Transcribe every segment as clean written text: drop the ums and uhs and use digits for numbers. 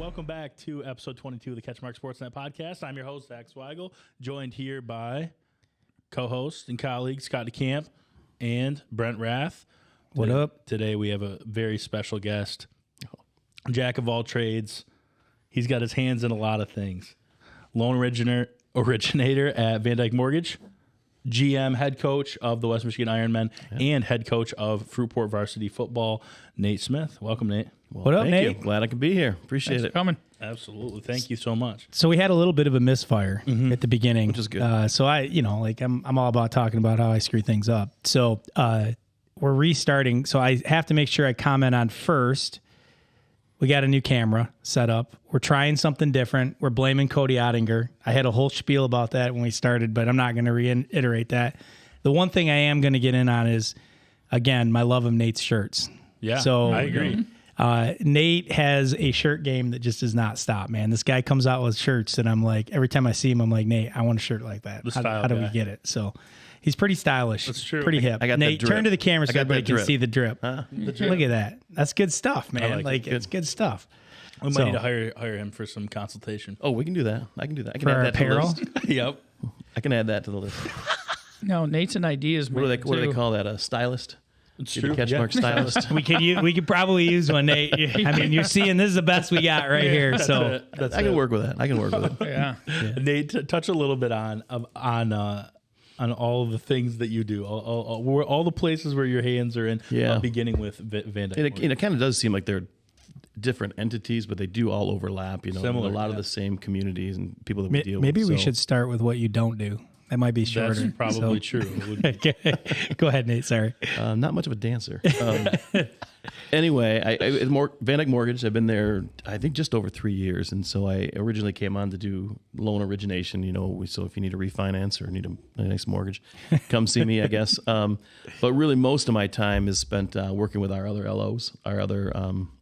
Welcome back to episode 22 of the CatchMark SportsNet podcast. I'm your host, Zach Zweigle, joined here by co-host and colleague Scott DeCamp and Brent Raeth. What up? Today we have a very special guest, jack of all trades. He's got his hands in a lot of things. Loan originator at Van Dyke Mortgage, GM, head coach of the West Michigan Ironmen, and head coach of Fruitport Varsity Football, Nate Smith. Welcome, Nate. Well, what up, thank Nate? you. Glad I could be here. Appreciate Thanks it. for coming. Absolutely. Thank you so much. So we had a little bit of a misfire at the beginning, Which is good. So I'm all about talking about how I screw things up. So we're restarting. So I have to make sure I comment on first. We got a new camera set up. We're trying something different. We're blaming Cody Ottinger. I had a whole spiel about that when we started, but I'm not going to reiterate that. The one thing I am going to get in on is, again, my love of Nate's shirts. Yeah, so I agree. Nate has a shirt game that just does not stop, man. This guy comes out with shirts and I'm like, every time I see him, I'm like, Nate, I want a shirt like that. How do we get it? So he's pretty stylish. That's true. Pretty hip. I got Nate, that drip. turn to the camera so I got everybody that can drip. see the drip. The drip. Look at that. That's good stuff, man. like it. It's good stuff. We So- might need to hire him for some consultation. Oh, we can do that. I can do that. I can For add our that to the apparel? list. Yep. I can add that to the list. No, Nate's an ideas What do man, they too. call that? A stylist? It's You're the true. CatchMark stylist. We could probably use one, Nate. I mean, you're seeing this is the best we got right here. So That's I can work with that. I can work with it. Yeah. Nate, touch a little bit on all of the things that you do, all the places where your hands are in. Yeah. Beginning with Van Dyke. It kind of does seem like they're different entities, but they do all overlap. You know, Similar, a lot yeah. of the same communities and people that we deal maybe with. we So, should start with what you don't do. That might be shorter. That's probably true. It would be. Go ahead, Nate. Sorry. not much of a dancer. Anyway, Van Dyke Mortgage, I've been there, I think, just over 3 years. And so I originally came on to do loan origination. You know, so if you need a refinance or need a nice mortgage, come see me, I guess. But really, most of my time is spent working with our other LOs, our other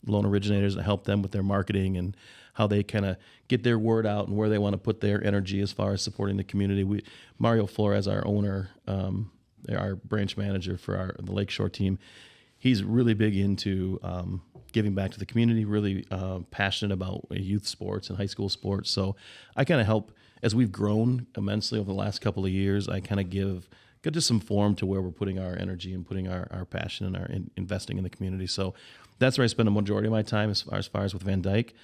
loan originators, to help them with their marketing and how they kind of get their word out and where they want to put their energy as far as supporting the community. Mario Flores, our owner, our branch manager for the Lakeshore team, he's really big into giving back to the community, really passionate about youth sports and high school sports. So I kind of help, as we've grown immensely over the last couple of years, I kind of give just some form to where we're putting our energy and putting our passion and our investing in the community. So that's where I spend a majority of my time as far as with Van Dyke.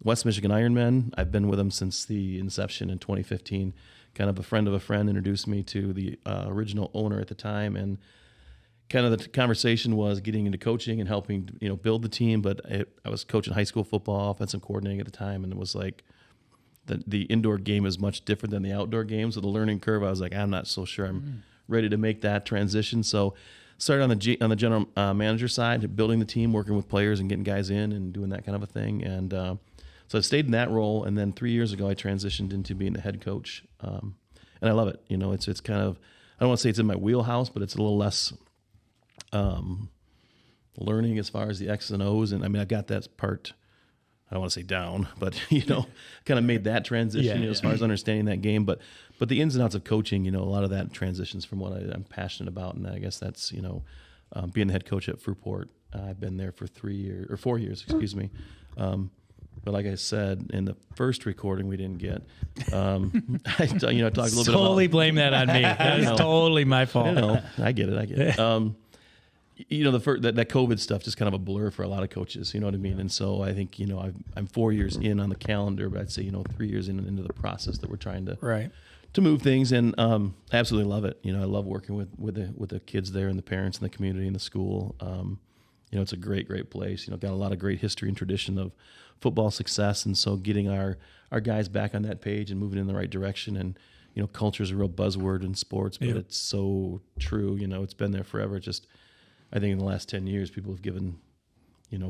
West Michigan Ironmen, I've been with them since the inception in 2015. Kind of a friend introduced me to the original owner at the time, and kind of the conversation was getting into coaching and helping, build the team. But I was coaching high school football, offensive coordinating at the time, and it was like the indoor game is much different than the outdoor game. So the learning curve, I was like, I'm not so sure I'm ready to make that transition. So started on the general manager side, building the team, working with players and getting guys in and doing that kind of a thing. And so I stayed in that role. And then 3 years ago, I transitioned into being the head coach. And I love it. It's kind of, I don't want to say it's in my wheelhouse, but it's a little less learning as far as the X's and O's. And I mean, I've got that part, I don't want to say down, but, kind of made that transition as far as understanding that game. But the ins and outs of coaching, a lot of that transitions from what I'm passionate about. And I guess that's, being the head coach at Fruitport. I've been there for 4 years, excuse me. But like I said, in the first recording we didn't get, I talked a little bit about. Totally blame that on me. That was totally my fault. I get it. That COVID stuff just kind of a blur for a lot of coaches. You know what I mean? And so I think I'm 4 years in on the calendar, but I'd say 3 years into the process that we're trying to move things, and I absolutely love it. I love working with the kids there and the parents and the community and the school. It's a great place. Got a lot of great history and tradition of football success, and so getting our guys back on that page and moving in the right direction. And culture is a real buzzword in sports, but it's so true. It's been there forever. Just I think in the last 10 years, people have given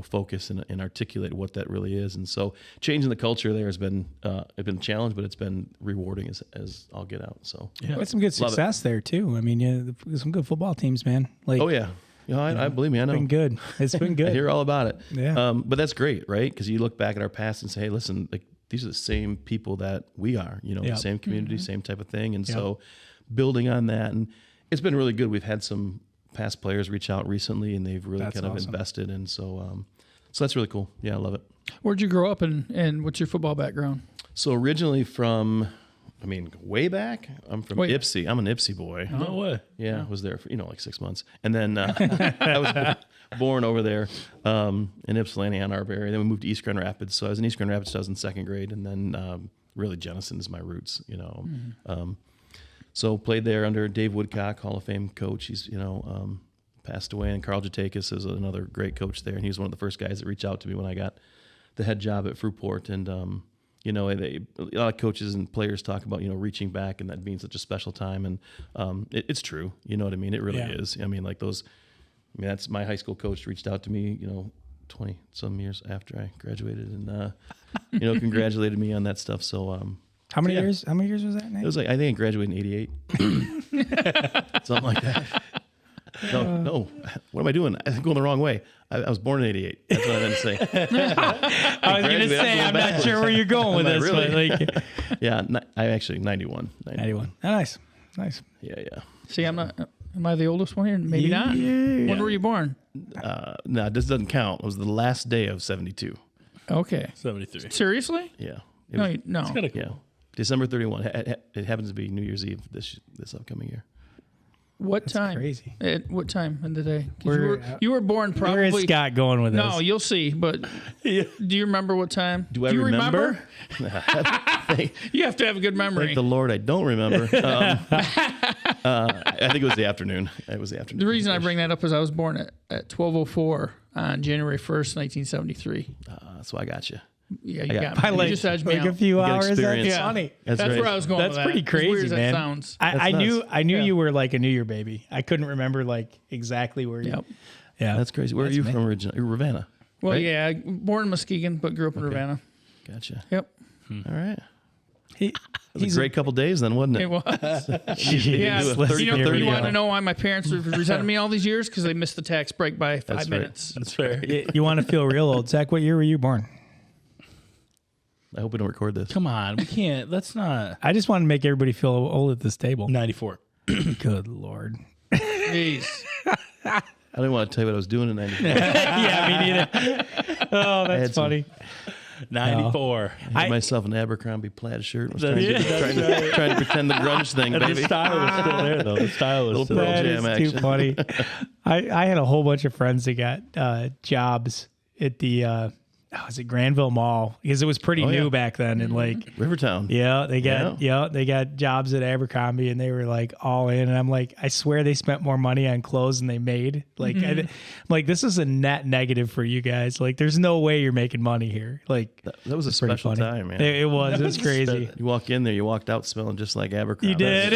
focus and articulate what that really is. And so changing the culture there has been a challenge, but it's been rewarding as I'll get out. So We had some good success there too. I mean, some good football teams, man. Like, oh yeah. I believe me, I know. It's been good. It's been good. I hear all about it. Yeah. But that's great, right? Because you look back at our past and say, hey, listen, like these are the same people that we are, the same community, same type of thing. And so building on that, and it's been really good. We've had some past players reach out recently, and they've really kind of invested. And so So that's really cool. Yeah, I love it. Where'd you grow up and what's your football background? So originally from, way back, I'm from Ypsi. I'm an Ypsi boy. No way. Yeah, I was there for, like 6 months. And then I was born over there in Ypsilanti, Ann Arbor area. Then we moved to East Grand Rapids. So I was in East Grand Rapids till I was in second grade. And then really Jenison is my roots, So played there under Dave Woodcock, Hall of Fame coach. He's, passed away. And Carl Jatakis is another great coach there. And he was one of the first guys that reached out to me when I got the head job at Fruitport. And, a lot of coaches and players talk about, reaching back and that being such a special time. And it's true. You know what I mean? It really is. That's my high school coach reached out to me, 20 some years after I graduated and, congratulated me on that stuff. So, How many years was that, Nate? it was like, I think I graduated in 88. Something like that. No. What am I doing? I'm going the wrong way. I was born in 88. That's what I meant to say. I was going to say, I'm not sure where you're going with this. Really? But Yeah, I actually 91. 91. Oh, nice. Yeah. See, am I the oldest one here? Maybe not. When were you born? No, this doesn't count. It was the last day of 72. Okay. 73. Seriously? Yeah. No. It's kind of cool. Yeah. December 31. It happens to be New Year's Eve this upcoming year. What time? Crazy. At what time in the day? 'Cause you were born probably. Where is Scott going with this? No, you'll see. But do you remember what time? Do I remember? You have to have a good memory. Thank the Lord, I don't remember. I think it was the afternoon. The reason I bring that up is I was born at 12:04 on January 1st, 1973. So I got you. Yeah, you got By me. You just edged me like a out. few got hours. That's experience. funny. That's right. where I was going. That's with that. pretty As weird crazy, as man. that sounds. I nuts. knew you were like a New Year baby. I couldn't remember like exactly where you. Yep. Yeah, That's crazy. Where are you from originally? Ravenna. Well, right? yeah, born in Muskegon, but grew up in Ravenna. Gotcha. Yep, All right. He, It was a great couple days then, wasn't it it? was. yeah, You Thirty want to hour. know why my parents resented me all these years? Because they missed the tax break by 5 right. minutes. That's fair. You want to feel real old, Zach? What year were you born? I hope we don't record this. Come on. We can't. That's not. I just want to make everybody feel old at this table. 94. Good Lord. Jeez. I didn't want to tell you what I was doing in 94. Yeah, me neither. Oh, that's had some- funny. 94. I had myself an Abercrombie plaid shirt. Was trying, That's trying to pretend the grunge thing, And baby. the style was still there, though. The style was still Pearl there. That Jam is too action. funny. I had a whole bunch of friends that got jobs at the was it Granville Mall because it was pretty new back then, and like Rivertown. they got jobs at Abercrombie, and they were like all in, and I'm like, I swear they spent more money on clothes than they made. Like, I'm like, this is a net negative for you guys. Like, there's no way you're making money here. Like, That was a pretty special funny. time, man. It was crazy. You walk in there, you walked out smelling just like Abercrombie. You did.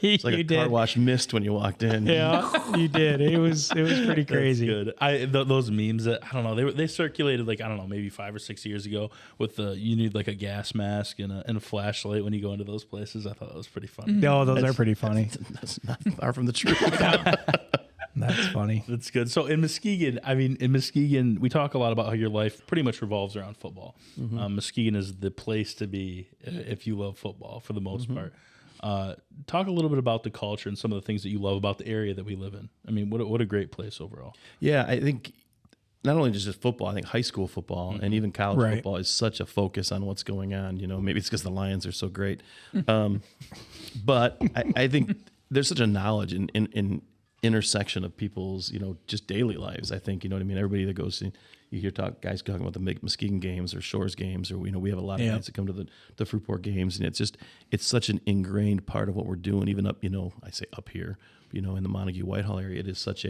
It's like You a did. car wash mist when you walked in. Yeah, you did. It was pretty crazy. Good. Those memes that I don't know. They circulated like I don't know, maybe 5 or 6 years ago. With you need like a gas mask and a flashlight when you go into those places. I thought that was pretty funny. No, those are pretty funny. That's not far from the truth. That's funny. That's good. So in Muskegon, we talk a lot about how your life pretty much revolves around football. Muskegon is the place to be if you love football for the most part. Talk a little bit about the culture and some of the things that you love about the area that we live in. I mean, what a great place overall. Yeah, I think not only just football, I think high school football and even college Right. football is such a focus on what's going on. You know, maybe it's because the Lions are so great. But I think there's such a knowledge in intersection of people's, just daily lives. I think, you know what I mean? Everybody that goes in, you hear guys talking about the Muskegon games or Shores games, or, we have a lot of guys that come to the Fruitport games, and it's such an ingrained part of what we're doing, even up, I say up here, in the Montague Whitehall area. It is such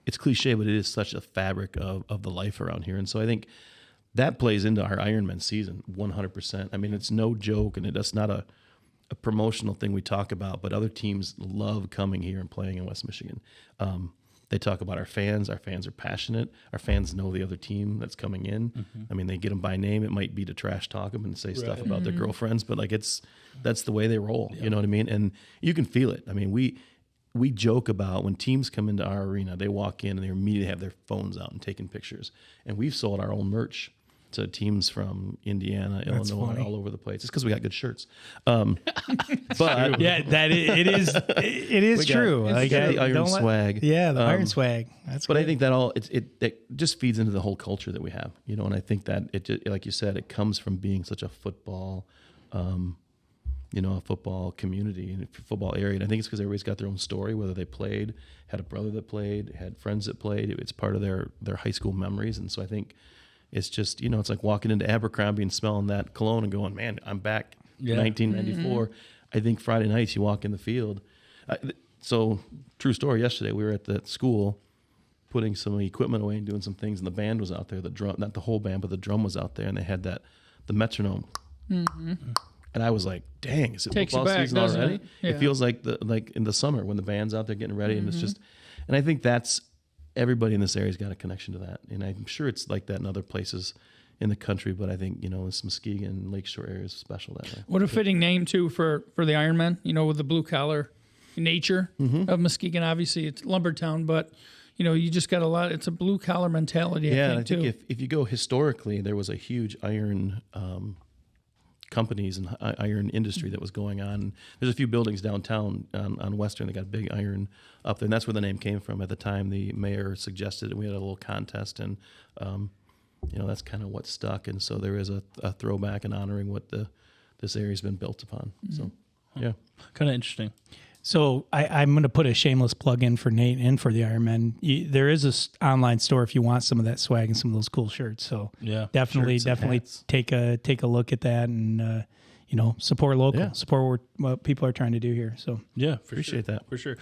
it's cliche, but it is such a fabric of the life around here. And so I think that plays into our Ironmen season 100%. I mean, it's no joke, and it's not a promotional thing we talk about, but other teams love coming here and playing in West Michigan. They talk about our fans. Our fans are passionate. Our fans know the other team that's coming in. I mean, they get them by name. It might be to trash talk them and say stuff about their girlfriends, but that's the way they roll. You know what I mean? And you can feel it. I mean, we joke about when teams come into our arena, they walk in and they immediately have their phones out and taking pictures. And we've sold our own merch to teams from Indiana, That's Illinois, funny. all over the place. It's because we got good shirts. But Yeah, it is we got- true. it's the Iron swag. Yeah, the Iron swag. That's But good. I think that all it just feeds into the whole culture that we have, you know. And I think that it just, like you said, it comes from being such a football, a football community and a football area. And I think it's because everybody's got their own story, whether they played, had a brother that played, had friends that played. It's part of their high school memories. And so I think it's just, it's like walking into Abercrombie and smelling that cologne and going, man, I'm back. Yeah. 1994. I think Friday nights you walk in the field. So true story. Yesterday we were at the school putting some equipment away and doing some things, and the band was out there. The drum, not the whole band, but the drum was out there, and they had the metronome. Mm-hmm. And I was like, "Dang, is it Takes you football back, season doesn't already?" it? Yeah. It feels like in the summer when the band's out there getting ready, and it's just. And I think that's everybody in this area's got a connection to that, and I'm sure it's like that in other places in the country. But I think this Muskegon Lakeshore area is special that way. What a fitting name too for the Ironmen. With the blue collar nature of Muskegon. Obviously, it's Lumbertown, but you just got a lot. It's a blue collar mentality. Yeah, I think too. if you go historically, there was a huge iron companies and iron industry that was going on. There's a few buildings downtown on Western that got big iron up there, and that's where the name came from. At the time, the mayor suggested it. We had a little contest, and that's kind of what stuck. And so there is a throwback and honoring what this area's been built upon. So, yeah, Kind of interesting. So I'm going to put a shameless plug in for Nate and for the Ironmen. There is a online store if you want some of that swag and some of those cool shirts. So Yeah. definitely Shirts and hats. take a look at that and support local, Yeah. support what people are trying to do here. So Yeah, for Appreciate sure. that. For sure.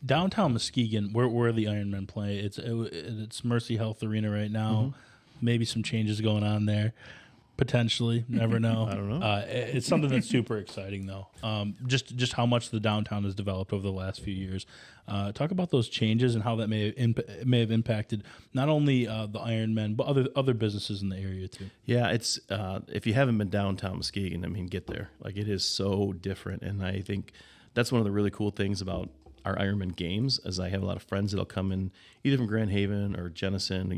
Downtown Muskegon, where the Ironmen play, it's Mercy Health Arena right now. Maybe some changes going on there. Potentially, never know. I don't know. It's something that's super exciting, though. Just how much the downtown has developed over the last few years. Talk about those changes and how that may have impacted not only the Ironmen but other businesses in the area too. Yeah, it's if you haven't been downtown Muskegon, I mean, get there. Like, it is so different, and I think that's one of the really cool things about our Ironman games. Is I have a lot of friends that'll come in either from Grand Haven or Jenison,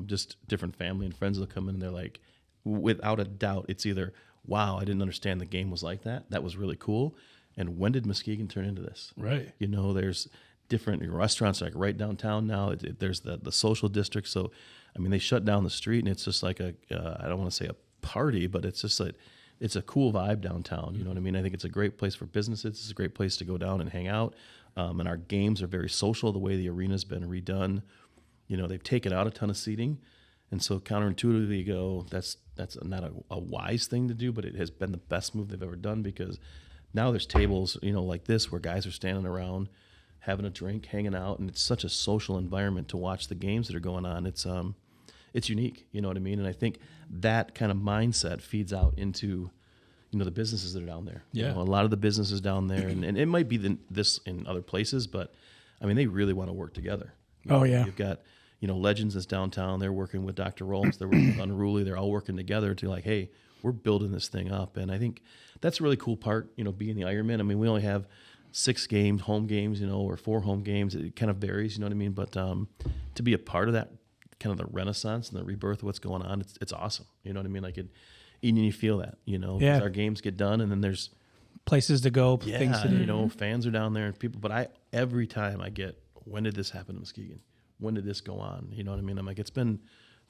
just different family and friends that'll come in and they're like, without a doubt, it's either, wow, I didn't understand the game was like that. That was really cool. And when did Muskegon turn into this? Right. There's different restaurants like right downtown now. There's the social district. So, I mean, they shut down the street and it's just like I don't want to say a party, but it's just like, it's a cool vibe downtown. You know what I mean? I think it's a great place for businesses. It's a great place to go down and hang out. And our games are very social. The way the arena's been redone, they've taken out a ton of seating. And so counterintuitively you go, that's not a wise thing to do, but it has been the best move they've ever done, because now there's tables, like this, where guys are standing around having a drink, hanging out, and it's such a social environment to watch the games that are going on. It's unique, you know what I mean? And I think that kind of mindset feeds out into, the businesses that are down there. Yeah. A lot of the businesses down there, and it might be this in other places, but I mean, they really want to work together. Oh, yeah. You've got, Legends is downtown. They're working with Dr. Rolms. They're working with Unruly. They're all working together to like, hey, we're building this thing up. And I think that's a really cool part, being the Ironman. I mean, we only have 6 games, home games, or 4 home games. It kind of varies, you know what I mean? But to be a part of that, kind of the renaissance and the rebirth of what's going on, it's awesome. You know what I mean? Like, and you feel that, Yeah. Our games get done, and then there's places to go, things to do. fans are down there and people. But every time I get, when did this happen to Muskegon? When did this go on? You know what I mean? I'm like, it's been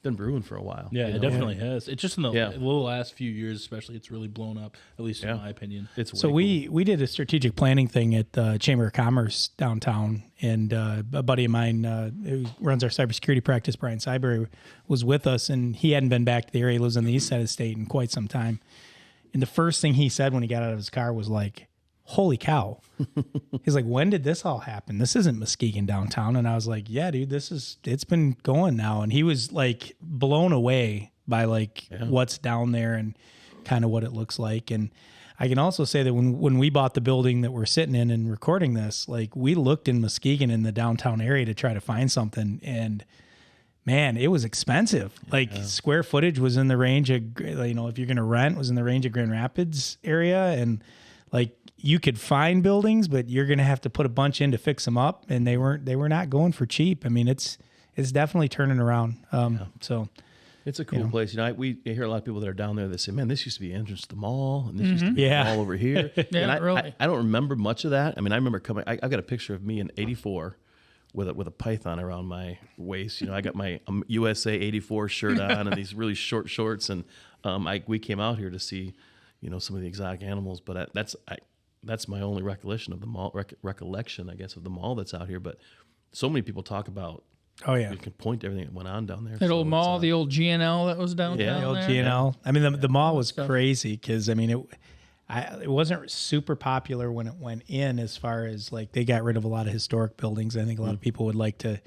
brewing for a while. Yeah, you it know? definitely has. It's just in the Yeah. little last few years, especially, it's really blown up, at least in my opinion. It's So way we did a strategic planning thing at the Chamber of Commerce downtown, and a buddy of mine who runs our cybersecurity practice, Brian Cyber, was with us, and he hadn't been back to the area. He lives on the east side of the state in quite some time. And the first thing he said when he got out of his car was like, holy cow. He's like, when did this all happen? This isn't Muskegon downtown. And I was like, yeah, dude, it's been going now. And he was like blown away by what's down there and kind of what it looks like. And I can also say that when we bought the building that we're sitting in and recording this, like, we looked in Muskegon in the downtown area to try to find something, and man, it was expensive. Like, square footage was in the range of, if you're going to rent, was in the range of Grand Rapids area. And like, you could find buildings, but you're going to have to put a bunch in to fix them up. And they were not going for cheap. I mean, it's definitely turning around. So It's a cool place. You know, we hear a lot of people that are down there that say, man, this used to be the entrance to the mall, and this used to be the mall over here. Yeah, and really. I don't remember much of that. I mean, I remember coming, I've got a picture of me in 84 with a python around my waist. You know, I got my USA 84 shirt on and these really short shorts. And we came out here to see, you know, some of the exotic animals. But that's my only recollection of the mall, recollection, I guess, of the mall that's out here. But so many people talk about, Oh yeah, you can point to everything that went on down there. That old mall, the old GNL that was downtown. Yeah, the old there. GNL. I mean, the mall was crazy because I mean it wasn't super popular when it went in, as far as like they got rid of a lot of historic buildings. I think a lot of people would like to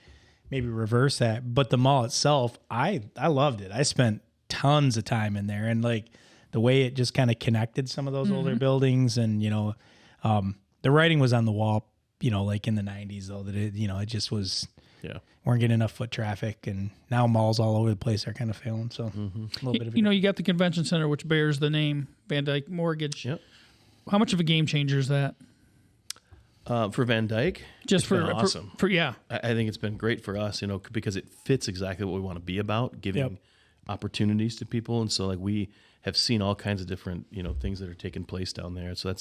maybe reverse that. But the mall itself, I loved it. I spent tons of time in there, and like the way it just kind of connected some of those older buildings, and you know, the writing was on the wall. You know, like in the 90s though, that it just was. Yeah. Weren't getting enough foot traffic, and now malls all over the place are kind of failing. So a little bit of You know, you got the convention center, which bears the name Van Dyke Mortgage. Yep. How much of a game changer is that? For Van Dyke, Just it's been awesome. For yeah. I think it's been great for us, you know, because it fits exactly what we want to be about, giving opportunities to people. And so like we have seen all kinds of different, you know, things that are taking place down there. So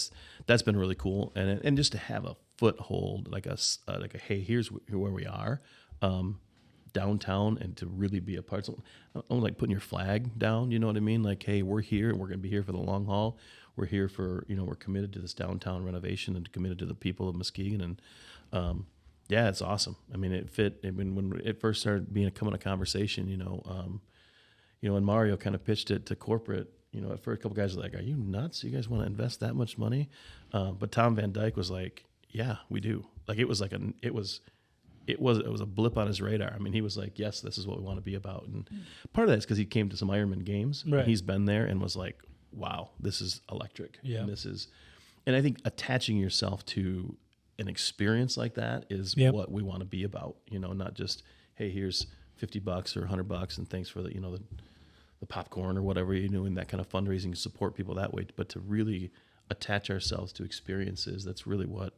that's been really cool. And just to have a foothold, like a hey, here's where we are, downtown, and to really be a part. So I don't like putting your flag down, you know what I mean? Like, hey, we're here and we're going to be here for the long haul. We're here for, you know, we're committed to this downtown renovation and committed to the people of Muskegon. And, yeah, it's awesome. I mean, it fit. I mean, when it first started becoming a conversation, you know, and Mario kind of pitched it to corporate, you know, at first a couple guys were like, are you nuts? You guys want to invest that much money? But Tom Van Dyke was like, yeah, we do. Like, it was like it was a blip on his radar. I mean, he was like, yes, this is what we want to be about. And part of that is because he came to some Ironman games. Right. And he's been there and was like, wow, this is electric. Yeah. And I think attaching yourself to an experience like that is what we want to be about, you know, not just, hey, here's $50 or $100 and thanks for the, you know, the popcorn or whatever you're doing, that kind of fundraising to support people that way, but to really attach ourselves to experiences. That's really what,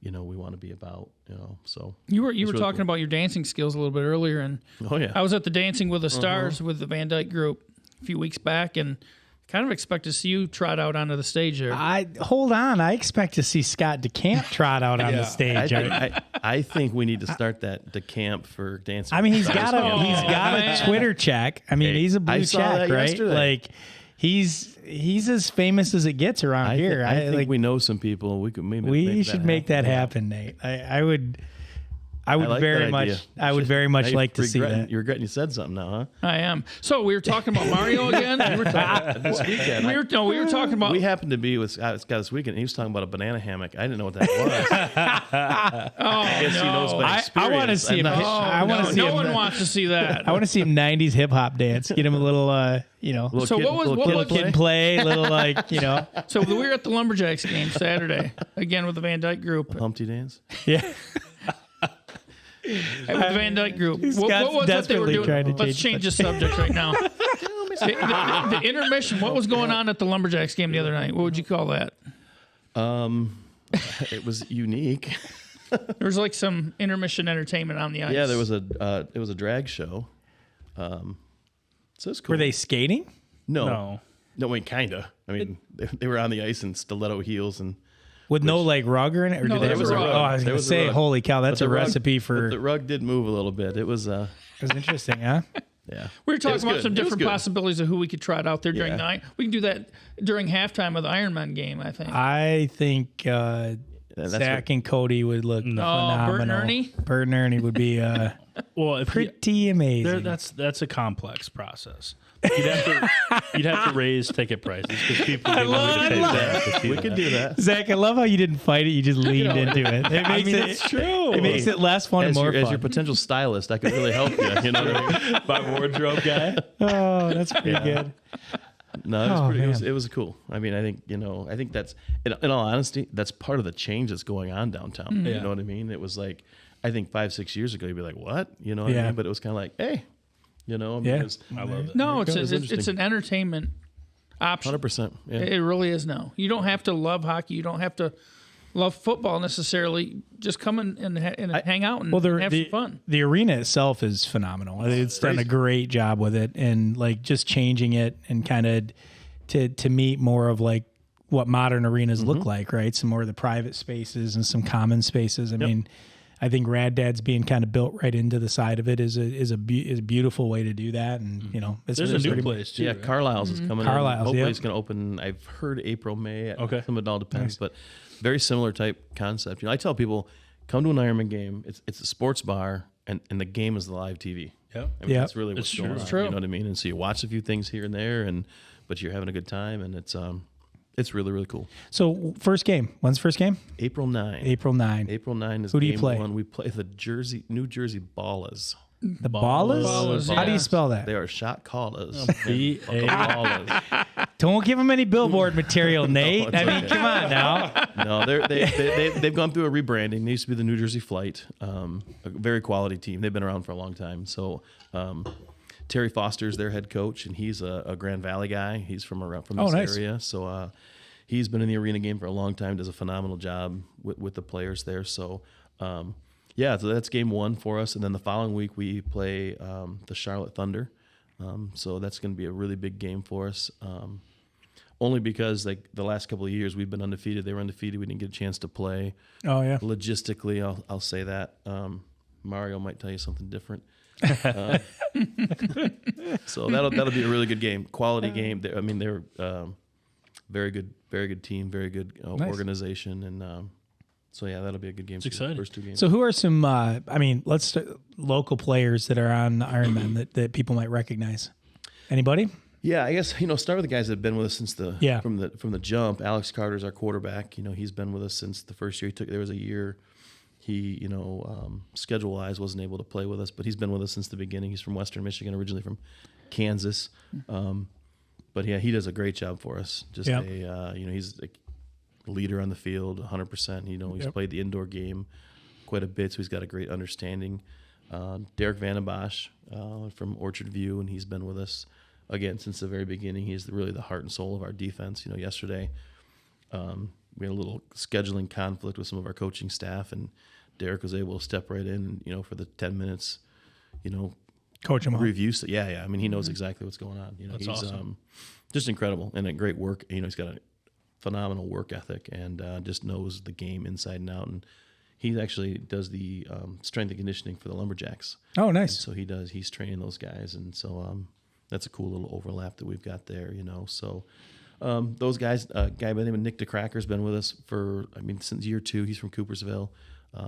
you know, we want to be about, you know. So You were really talking cool. about your dancing skills a little bit earlier, and Oh yeah. I was at the Dancing with the Stars with the Van Dyke group a few weeks back, and kind of expect to see you trot out onto the stage there. Hold on. I expect to see Scott DeCamp trot out on the stage. I think we need to start that DeCamp for dancing. I mean, he's got a Twitter check. I mean, he's a blue I saw check, that right? yesterday. Like he's as famous as it gets around here. I think we know some people. We could maybe we should make that happen, Nate. I would like very that much. idea. I would very much like to see that. You're regretting you said something now, huh? I am. So we were talking about Mario again. We were talking This weekend. we were talking about. We happened to be with Scott this weekend, and he was talking about a banana hammock. I didn't know what that was. I guess he knows by experience. I want to see him. I want to see no him. one wants to see that. I want to see him 90s hip hop dance. Get him a little, you know, So what was kid play, little like, you know. So we were at the Lumberjacks game Saturday again with the Van Dyke group. Humpty dance? Yeah. With the Van Dyke group. What was it they were desperately doing? trying to Let's change the subject right now. The intermission. What was going on at the Lumberjacks game the other night? What would you call that? It was unique. There was like some intermission entertainment on the ice. Yeah, there was a drag show. So it's cool. Were they skating? No, I mean, kinda. I mean, they were on the ice in stiletto heels and. With no like rug or anything? Or No, did they there have was a rug. Oh, I was There going to was a say, rug. holy cow, that's But a the rug- recipe but for. the rug did move a little bit. It was It was interesting, huh? yeah. We were It talking was about good. some It was different good. possibilities of who we could trot out there during Yeah. the night. We can do that during halftime of the Ironman game, I think. I think That's Zach and Cody would look phenomenal. Bert and Ernie? Bert and Ernie would be Well, if pretty amazing. that's a complex process. You'd have to raise ticket prices because people are willing to pay that. to see We that. could do that. Zach, I love how you didn't fight it. You just leaned into it. It makes it's true. It makes it less fun and As more your, fun. as your potential stylist, I could really help you. You know what I mean? My wardrobe guy. Oh, that's pretty good. No, it was Oh, pretty. man. It was cool. I mean, I think that's in all honesty, that's part of the change that's going on downtown. You Yeah. know what I mean? It was like, I think 5-6 years ago, you'd be like, what? You know what I Yeah. mean? But it was kind of like, hey, you know, I mean, Yeah. it was I love it. No, It's it's interesting. an entertainment option. 100%. Yeah. It really is now. You don't have to love hockey. You don't have to love football necessarily, just come and hang out and have some fun. The arena itself is phenomenal. It's done a great job with it, and like just changing it and kind of to meet more of like what modern arenas look like, right? Some more of the private spaces and some common spaces. I mean, I think Rad Dad's being kind of built right into the side of it is a beautiful way to do that. And you know, there's a new place too. Yeah, right? Carlisle's is coming. Carlisle's, in. Hopefully, it's going to open. I've heard April, May. Okay, some of it all depends, but very similar type concept. You know, I tell people, come to an Ironman game. It's a sports bar, and the game is the live TV. Yep. I mean, that's really what's going on. It's true. You know what I mean? And so you watch a few things here and there, but you're having a good time, and it's really, really cool. So first game. When's the first game? April 9. April 9. April 9 is Who do you game play? 1. We play the New Jersey Ballas. The Ballas? Ballas, How do you yeah. spell that? They are shot callers. Ballas. Don't give them any billboard material, Nate. I mean, okay. come on now. No, they've gone through a rebranding. They used to be the New Jersey Flight, a very quality team. They've been around for a long time. So Terry Foster's their head coach, and he's a Grand Valley guy. He's from this area. So he's been in the arena game for a long time, does a phenomenal job with the players there. So, so that's game 1 for us. And then the following week we play the Charlotte Thunder. So that's going to be a really big game for us. Only because like the last couple of years we've been undefeated. They were undefeated. We didn't get a chance to play. Oh, yeah. Logistically, I'll say that. Mario might tell you something different. So that'll be a really good game, quality game. They're very good team, very good organization, and so that'll be a good game. It's exciting. First 2 games. So who are some, let's start, local players that are on Ironman that people might recognize? Anybody? Yeah, I guess start with the guys that have been with us since from the jump. Alex Carter's our quarterback. He's been with us since the first year he took. There was a year he schedule wise wasn't able to play with us, but he's been with us since the beginning. He's from Western Michigan, originally from Kansas. But yeah, he does a great job for us. Just he's a leader on the field, 100%. He's played the indoor game quite a bit, so he's got a great understanding. Derek Vandenbosch from Orchard View, and he's been with us again since the very beginning. He's really the heart and soul of our defense. Yesterday we had a little scheduling conflict with some of our coaching staff, and Derek was able to step right in, for the 10 minutes, Coach him up. review. So yeah. I mean, he knows exactly what's going on. That's he's awesome. Just incredible and a great work. He's got a phenomenal work ethic and just knows the game inside and out. And he actually does the strength and conditioning for the Lumberjacks. Oh, nice. And so he's training those guys. And so that's a cool little overlap that we've got there, So those guys, a guy by the name of Nick DeCracker's been with us since year 2. He's from Coopersville.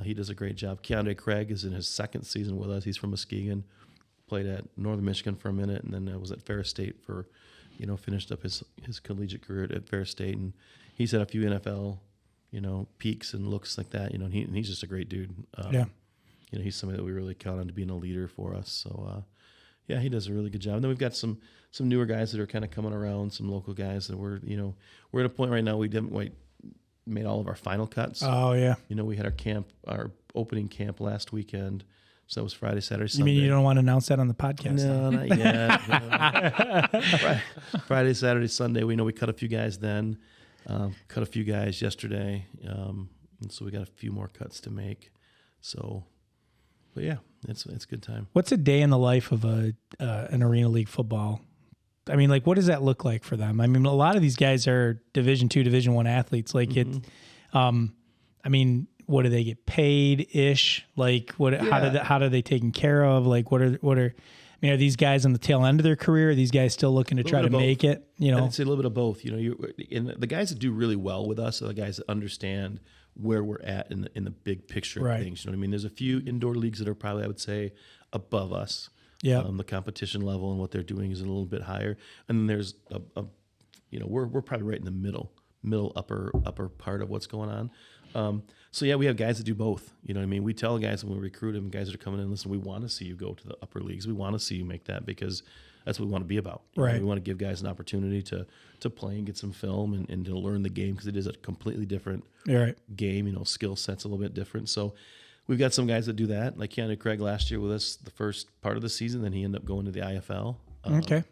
He does a great job. Keandre Craig is in his 2nd season with us. He's from Muskegon. Played at Northern Michigan for a minute, and then was at Ferris State for, finished up his collegiate career at Ferris State, and he's had a few NFL, peaks and looks like that, and he's just a great dude. He's somebody that we really count on to being a leader for us. So, he does a really good job. And then we've got some newer guys that are kind of coming around, some local guys that we're at a point right now we didn't quite made all of our final cuts. Oh, yeah. We had our opening camp last weekend. So that was Friday, Saturday, Sunday. You mean you don't want to announce that on the podcast? No, not yet. Friday, Saturday, Sunday. We know we cut a few guys then. Cut a few guys yesterday. And so we got a few more cuts to make. So, but yeah, it's a good time. What's a day in the life of an Arena League football? I mean, what does that look like for them? I mean, a lot of these guys are Division II, Division I athletes. What do they get paid ish? How do they taken care of? Are these guys on the tail end of their career? Are these guys still looking to try to make it? I'd say a little bit of both. And the guys that do really well with us are the guys that understand where we're at in the big picture of things. You know what I mean? There's a few indoor leagues that are probably, I would say, above us. Yeah. The competition level and what they're doing is a little bit higher. And then there's we're probably right in the middle upper part of what's going on. We have guys that do both. You know what I mean? We tell guys when we recruit them, guys that are coming in, listen, we want to see you go to the upper leagues. We want to see you make that because that's what we want to be about. Right. We want to give guys an opportunity to play and get some film and to learn the game because it is a completely different game. Skill set's a little bit different. So we've got some guys that do that. Like Keanu Craig last year with us the first part of the season, then he ended up going to the IFL. Okay.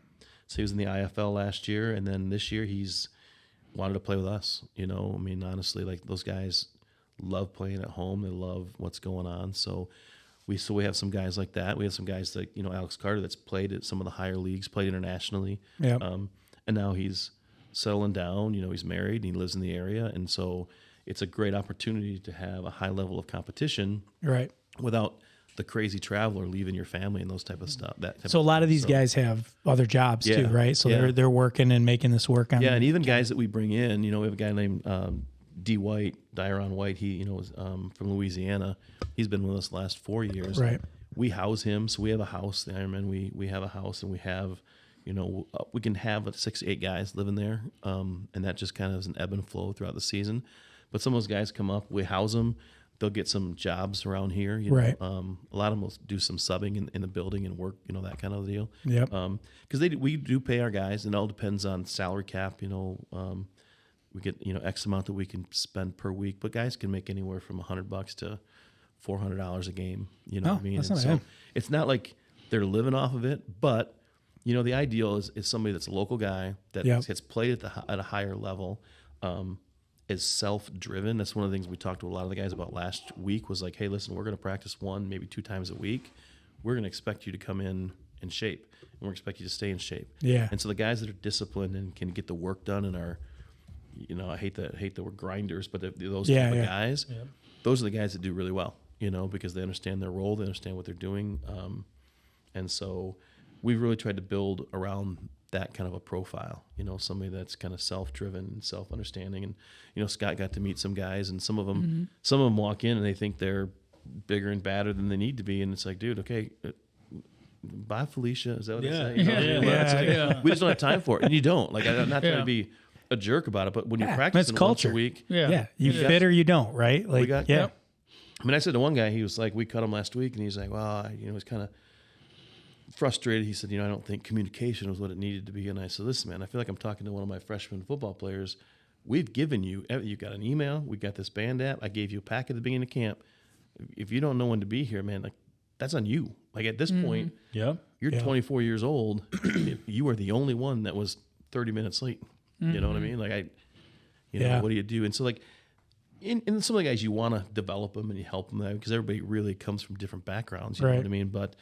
So he was in the IFL last year, and then this year he's wanted to play with us. Honestly, those guys love playing at home. They love what's going on. So we have some guys like that. We have some guys like, Alex Carter that's played at some of the higher leagues, played internationally. Yep. And now he's settling down. He's married and he lives in the area. And so it's a great opportunity to have a high level of competition Right. without the crazy travel or leaving your family and those type of stuff. So a lot of these guys have other jobs too, right? So they're working and making this work on. Yeah, and even guys that we bring in, we have a guy named Dyron White. He, is from Louisiana. He's been with us the last 4 years. Right. We house him, so we have a house. The Ironmen, we have a house, and we have, we can have 6 to 8 guys living there, and that just kind of is an ebb and flow throughout the season. But some of those guys come up, we house them. They'll get some jobs around here. Right. A lot of them will do some subbing in the building and work, that kind of deal. Yep. Because we do pay our guys, and it all depends on salary cap. We get X amount that we can spend per week, but guys can make anywhere from $100 to $400 a game. You know what I mean? That's And not so bad. it's not like they're living off of it, but the ideal is somebody that's a local guy that Yep. has played at a higher level. Is self-driven. That's one of the things we talked to a lot of the guys about last week was like, hey, listen, we're going to practice 1, maybe 2 times a week. We're going to expect you to come in shape, and we're expect you to stay in shape. Yeah. And so the guys that are disciplined and can get the work done and are, I hate the word grinders, but those type of guys, those are the guys that do really well, because they understand their role, they understand what they're doing. And so we've really tried to build around that kind of a profile, somebody that's kind of self-driven and self-understanding. And, Scott got to meet some guys, and some of them walk in and they think they're bigger and badder than they need to be. And it's like, dude, okay, bye, Felicia. Is that what they say? We just don't have time for it. And you don't. Like, I'm not trying to be a jerk about it, but when you're practicing once a week. Yeah. You fit or you don't, right? Like, I mean, I said to one guy, he was like, we cut him last week, and he's like, well, he's kind of frustrated. He said, I don't think communication was what it needed to be. And I said, listen, man, I feel like I'm talking to one of my freshman football players. We've given you got an email. We got this band app. I gave you a pack at the beginning of camp. If you don't know when to be here, man, like, that's on you. Like, at this point, you're 24 years old. You are the only one that was 30 minutes late. You know what I mean? Like, what do you do? And so, like, in some of the guys, you want to develop them and you help them because everybody really comes from different backgrounds. You know what I mean? But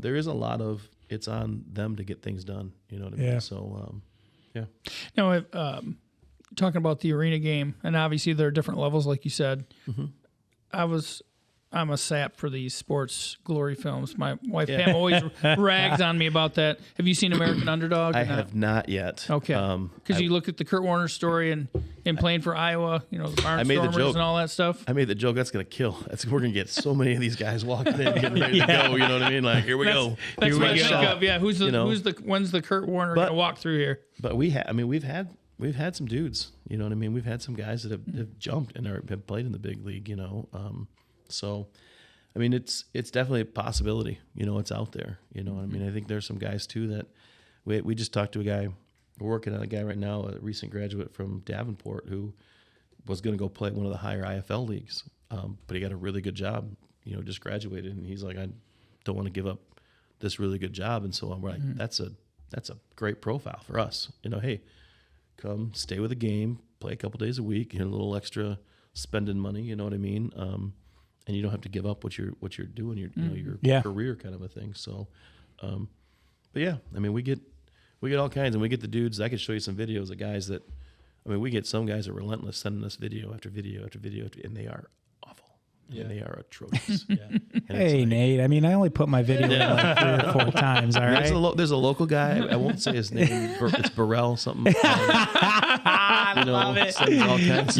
there is a lot of it's on them to get things done. You know what I mean? So, Now, talking about the arena game, and obviously there are different levels, like you said. I'm a sap for these sports glory films. My wife Pam always rags on me about that. Have you seen American Underdog? I have not yet. Okay. Because you look at the Kurt Warner story and playing for Iowa, the Barnstormers and all that stuff. I made the joke that's going to kill. We're going to get so many of these guys walking in, getting ready to go. You know what I mean? Like, here we go. That's what I think go. of. Yeah. When's the Kurt Warner going to walk through here? But we've had some dudes. You know what I mean? We've had some guys that have jumped and have played in the big league. So, I mean, it's definitely a possibility. It's out there. You know what I mean? I think there's some guys too that we just talked to a guy. We're working on a guy right now, a recent graduate from Davenport, who was going to go play one of the higher IFL leagues, but he got a really good job. Just graduated, and he's like, I don't want to give up this really good job. And so I'm like, that's a great profile for us. Hey, come stay with the game, play a couple days a week, a little extra spending money. You know what I mean? And you don't have to give up what you're doing, your career kind of a thing. So, but yeah, I mean, we get all kinds, and we get the dudes. I could show you some videos of guys that, we get some guys that are relentless, sending us video after video after video, and they are awful. Yeah. And they are atrocious. Hey, Nate. I mean, I only put my video in like 3 or 4 times. All right. There's a local guy. I won't say his name. It's Burrell something. I love it. All kinds.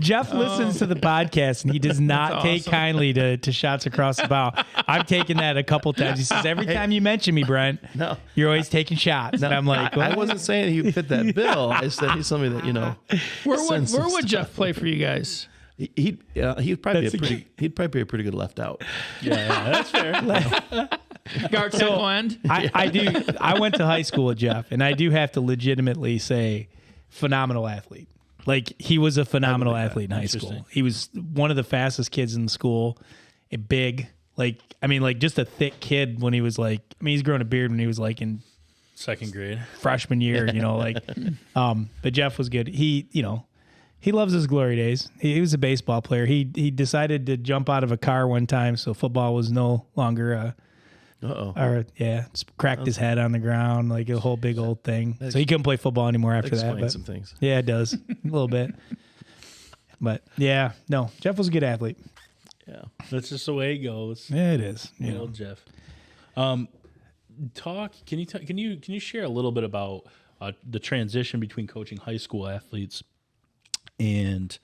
Jeff listens to the podcast, and he does not take kindly to shots across the bow. I've taken that a couple times. He says, every time you mention me, Brent, you're always taking shots. And I'm like, I wasn't saying he fit that bill. I said he's somebody that, Where would Jeff play for you guys? He'd probably be a pretty good left out. Yeah, that's fair. Guard tackle end. I went to high school with Jeff, and I do have to legitimately say, phenomenal athlete. Like, he was a phenomenal athlete in high school. He was one of the fastest kids in the school. Big, just a thick kid when he was he's grown a beard when he was in second grade, freshman year. But Jeff was good. He, He loves his glory days. He was a baseball player. He decided to jump out of a car one time, so football was no longer cracked his head on the ground, like a whole big old thing. So he couldn't play football anymore after that. But some things. Yeah, it does. A little bit. But yeah, no, Jeff was a good athlete. Yeah. That's just the way it goes. Yeah, it is. You know. Old Jeff. Can you share a little bit about the transition between coaching high school athletes and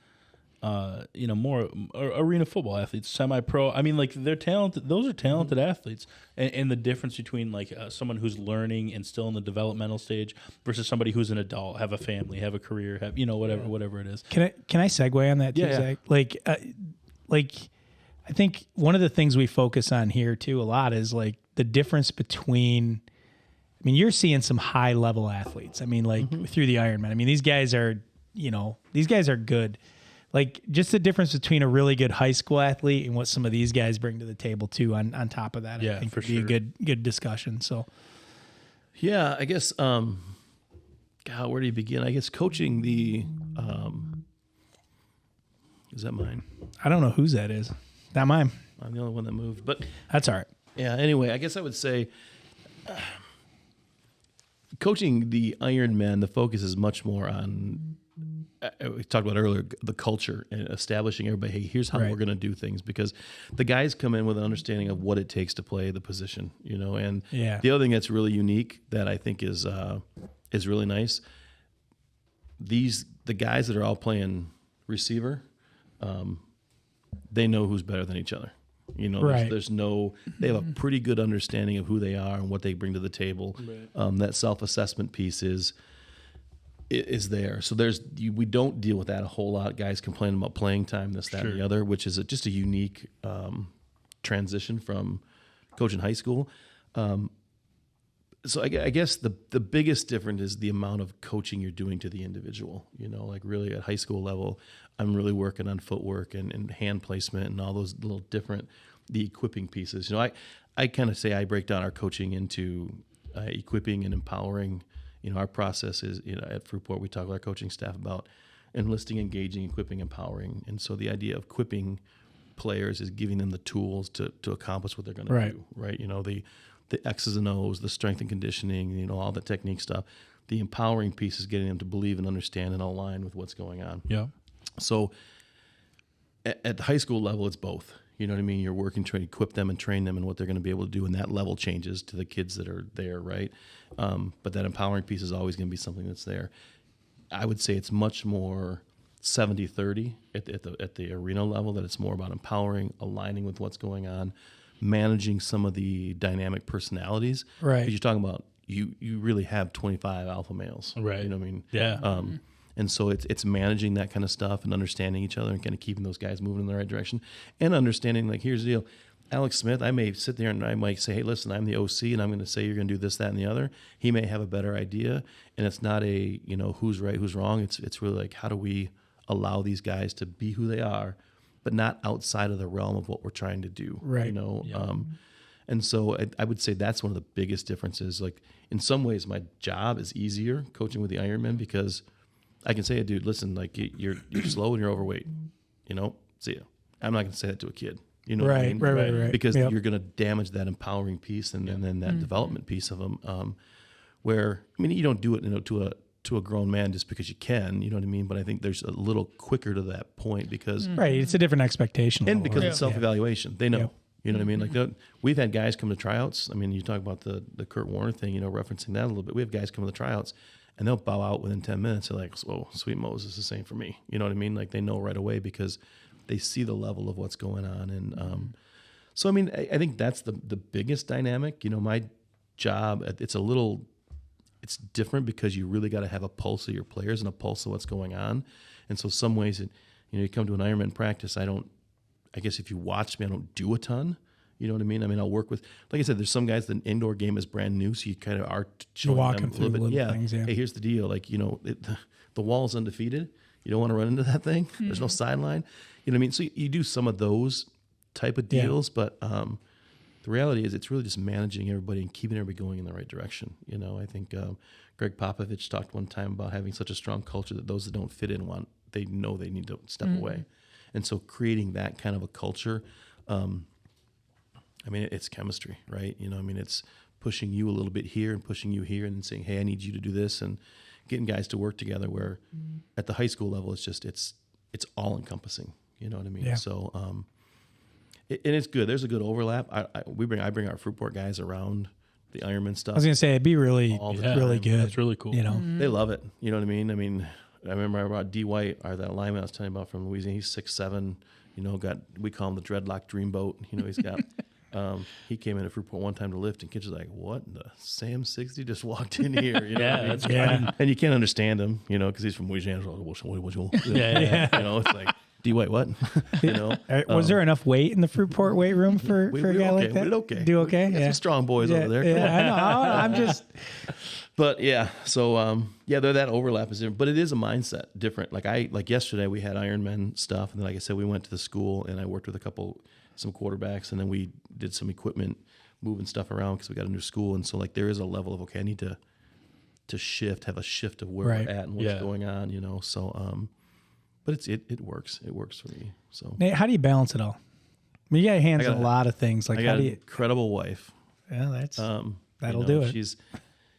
more arena football athletes, semi-pro? I mean, like, they're talented. Those are talented athletes, and the difference between like someone who's learning and still in the developmental stage versus somebody who's an adult, have a family, have a career, have whatever it is. Can I segue on that too, Zach? Like, I think one of the things we focus on here too a lot is like the difference between. I mean, you're seeing some high level athletes. I mean, like through the Ironmen. I mean, these guys are good. Like, just the difference between a really good high school athlete and what some of these guys bring to the table too. On top of that, I think would be a good discussion. So, yeah, I guess. God, where do you begin? I guess coaching the. Is that mine? I don't know whose that is. Not mine. I'm the only one that moved, but that's all right. Yeah. Anyway, I guess I would say. Coaching the Ironmen, the focus is much more on, we talked about earlier, the culture and establishing everybody, hey, here's how we're going to do things, because the guys come in with an understanding of what it takes to play the position, and the other thing that's really unique that I think is really nice, the guys that are all playing receiver, they know who's better than each other. There's no. They have a pretty good understanding of who they are and what they bring to the table. Right. That self-assessment piece is there. So we don't deal with that a whole lot. Guys complain about playing time, this, that, and the other, which is just a unique transition from coaching high school. So I guess the biggest difference is the amount of coaching you're doing to the individual. Like really at high school level, I'm really working on footwork and hand placement and all those little different, the equipping pieces. I kind of say I break down our coaching into equipping and empowering. Our process is, at Fruitport, we talk with our coaching staff about enlisting, engaging, equipping, empowering. And so the idea of equipping players is giving them the tools to accomplish what they're going to do, right? The X's and O's, the strength and conditioning, all the technique stuff. The empowering piece is getting them to believe and understand and align with what's going on. Yeah. So at the high school level, it's both. You know what I mean? You're working to equip them and train them in what they're going to be able to do, and that level changes to the kids that are there, right? But that empowering piece is always going to be something that's there. I would say it's much more 70-30 at the arena level, that it's more about empowering, aligning with what's going on, managing some of the dynamic personalities. Right. Because you're talking about you really have 25 alpha males. Right. You know what I mean? Yeah. And so it's managing that kind of stuff and understanding each other and kind of keeping those guys moving in the right direction, and understanding, like, here's the deal. Alex Smith, I may sit there and I might say, hey, listen, I'm the OC and I'm going to say you're going to do this, that, and the other. He may have a better idea, and it's not a, who's right, who's wrong. It's really like, how do we allow these guys to be who they are, but not outside of the realm of what we're trying to do. Right. And so I would say that's one of the biggest differences. Like, in some ways, my job is easier coaching with the Ironmen, because I can say, hey, dude, listen, like, you're slow and you're overweight. See ya. I'm not going to say that to a kid. You know what I mean? Right. Because you're going to damage that empowering piece and then that development piece of them. Where, I mean, you don't do it, to a grown man just because you can, you know what I mean? But I think there's a little quicker to that point because it's a different expectation and level, because it's self-evaluation. They know. Yep. You know what I mean? Like, we've had guys come to tryouts. I mean, you talk about the Kurt Warner thing, referencing that a little bit. We have guys come to the tryouts and they'll bow out within 10 minutes. They're like, whoa, sweet Moses, the same for me. You know what I mean? Like, they know right away because they see the level of what's going on. And so, I mean, I think that's the biggest dynamic. My job, it's different because you really got to have a pulse of your players and a pulse of what's going on. And so some ways, you come to an Ironman practice, I guess if you watch me, I don't do a ton. You know what I mean? I mean, I'll work with, like I said, there's some guys, the indoor game is brand new, so you kind of are showing them a little bit. Things, Hey, here's the deal. Like, the wall's undefeated. You don't want to run into that thing. There's no sideline. You know what I mean? So you do some of those type of deals, but the reality is it's really just managing everybody and keeping everybody going in the right direction. I think Greg Popovich talked one time about having such a strong culture that those that don't fit in they know they need to step away. And so creating that kind of a culture, I mean, it's chemistry, right? You know, I mean, it's pushing you a little bit here and pushing you here and then saying, hey, I need you to do this, and getting guys to work together where at the high school level, it's all encompassing. You know what I mean? Yeah. So, and it's good. There's a good overlap. I bring our Fruitport guys around the Ironman stuff. I was gonna say it'd be really All the really time. good. That's really cool. You know, They love it. You know what I mean? I mean, I remember I brought D. White, that lineman I was telling you about from Louisiana. He's 6'7", you know, we call him the dreadlock dreamboat. You know, he's got, he came in at Fruitport one time to lift, and kids are like, what in the Sam 60 just walked in here? You know Yeah, what I mean? that's yeah. And you can't understand him, you know, because he's from Louisiana. Yeah. You know, it's like, D. White, what? You know? Was there enough weight in the Fruitport weight room for a guy like that? We did okay. Do okay? We got some strong boys over there. Yeah, I know. I'm just. But yeah, so that overlap is different, but it is a mindset different. Like yesterday we had Ironmen stuff, and then like I said, we went to the school and I worked with some quarterbacks, and then we did some equipment, moving stuff around because we got a new school, and so like there is a level of I need to have a shift of where Right. we're at and what's going on, you know. So but it works. It works for me. So Nate, how do you balance it all? I mean, you got your hands on a lot of things. Like, I how got do an you? incredible wife. Yeah, that's You that'll know, do it.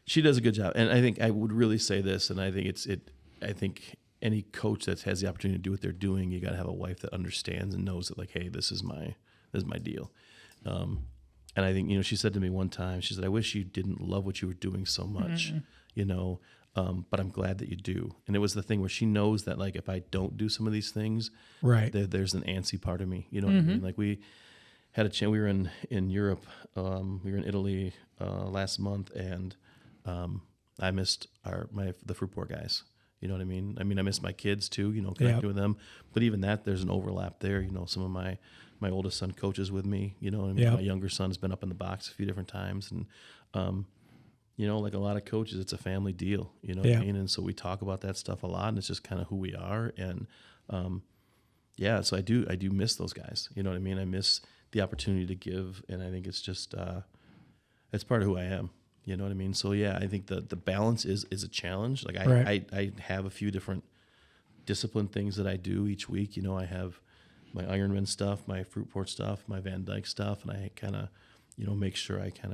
She does a good job, and I think I would really say this, and I think I think any coach that has the opportunity to do what they're doing, you got to have a wife that understands and knows that, like, hey, this is my deal. And I think, you know, she said to me one time, she said, I wish you didn't love what you were doing so much, you know, but I'm glad that you do. And it was the thing where she knows that, like, if I don't do some of these things, Right. there's an antsy part of me, you know what I mean? Like, we had a chance. We were in Europe. We were in Italy last month, and I missed the Fruitport guys. You know what I mean? I missed my kids too. You know, connecting with them. But even that, there's an overlap there. You know, some of my oldest son coaches with me. You know, and my younger son's been up in the box a few different times, and you know, like a lot of coaches, it's a family deal. You know what I mean? And so we talk about that stuff a lot, and it's just kind of who we are. And so I do miss those guys. You know what I mean? I miss the opportunity to give, and I think it's just it's part of who I am. You know what I mean? So yeah, I think the balance is a challenge. Like I have a few different discipline things that I do each week. You know, I have my Ironman stuff, my Fruitport stuff, my Van Dyke stuff, and I kind of, you know, make sure I try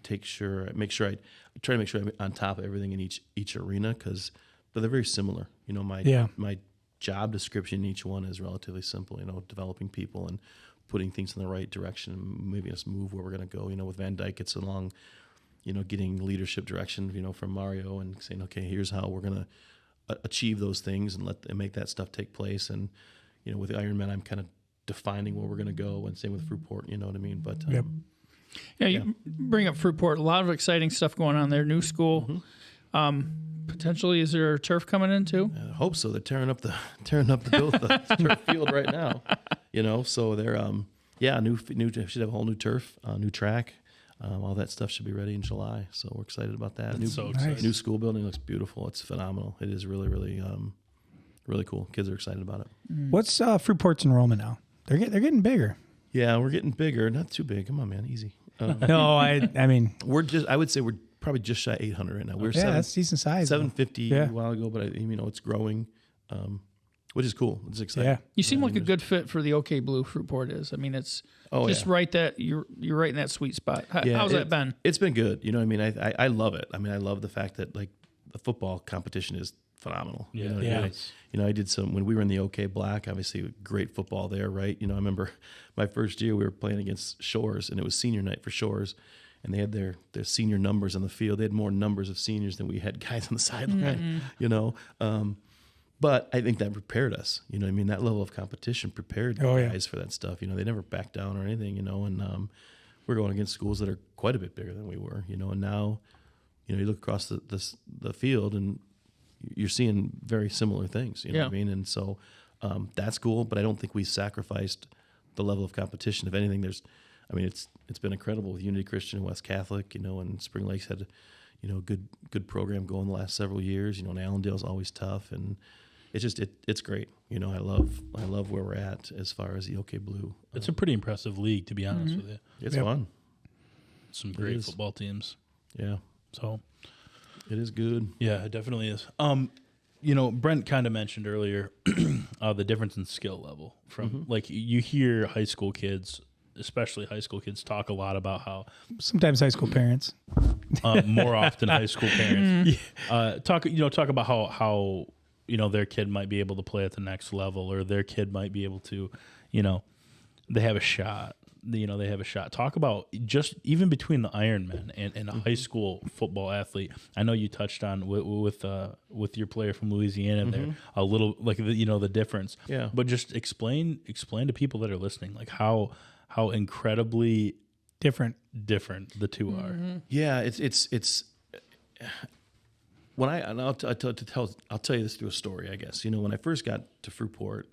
to make sure I'm on top of everything in each arena, but they're very similar. You know, my job description in each one is relatively simple. You know, developing people and putting things in the right direction and maybe us move where we're going to go. You know, with Van Dyke, it's along, you know, getting leadership direction, you know, from Mario and saying, okay, here's how we're going to achieve those things and make that stuff take place. And, you know, with the Ironman, I'm kind of defining where we're going to go, and same with Fruitport, you know what I mean? But, Yeah, you bring up Fruitport. A lot of exciting stuff going on there. New school. Potentially, is there turf coming in too? I hope so. They're tearing up the turf field right now. You know, so they're new should have a whole new turf, new track. All that stuff should be ready in July. So we're excited about that. New school building looks beautiful. It's phenomenal. It is really, really, really cool. Kids are excited about it. What's Fruitport's enrollment now? They're getting bigger. Yeah, we're getting bigger. Not too big. Come on, man, easy. No, I mean, I would say we're probably just shy 800 right now. We're that's decent size. 750 a while ago, but you know, it's growing, which is cool. It's exciting. Yeah. You seem like a good fit for the OK Blue Fruitport is. I mean, it's right that you're right in that sweet spot. How's that been? It's been good. You know what I mean? I love it. I mean, I love the fact that, like, the football competition is phenomenal. Yeah. You know what I mean? You know, I did when we were in the OK Black, obviously great football there, right? You know, I remember my first year we were playing against Shores, and it was senior night for Shores, and they had their senior numbers on the field. They had more numbers of seniors than we had guys on the sideline, you know? But I think that prepared us. You know what I mean? That level of competition prepared guys for that stuff. You know, they never backed down or anything, you know, and we're going against schools that are quite a bit bigger than we were, you know, and now, you know, you look across the field and you're seeing very similar things, you know what I mean? And so that's cool, but I don't think we sacrificed the level of competition. If anything, it's been incredible with Unity Christian and West Catholic, you know, and Spring Lake's had, you know, good program going the last several years, you know, and Allendale's always tough, and it's just, it's great. You know, I love where we're at as far as the OK Blue. It's a pretty impressive league, to be honest with you. It's fun. Some great football teams. Yeah. So It is good. Yeah, it definitely is. Brent kind of mentioned earlier the difference in skill level from like you hear high school kids, especially high school kids, talk a lot about how Sometimes high school parents. more often high school parents talk about how their kid might be able to play at the next level, or their kid might be able to, they have a shot. They have a shot. Talk about just even between the Ironmen and a high school football athlete. I know you touched on with your player from Louisiana there a little, like the difference. Yeah. But just explain to people that are listening like how incredibly different the two are. Yeah, it's when I'll tell you this through a story, I guess. When I first got to Fruitport,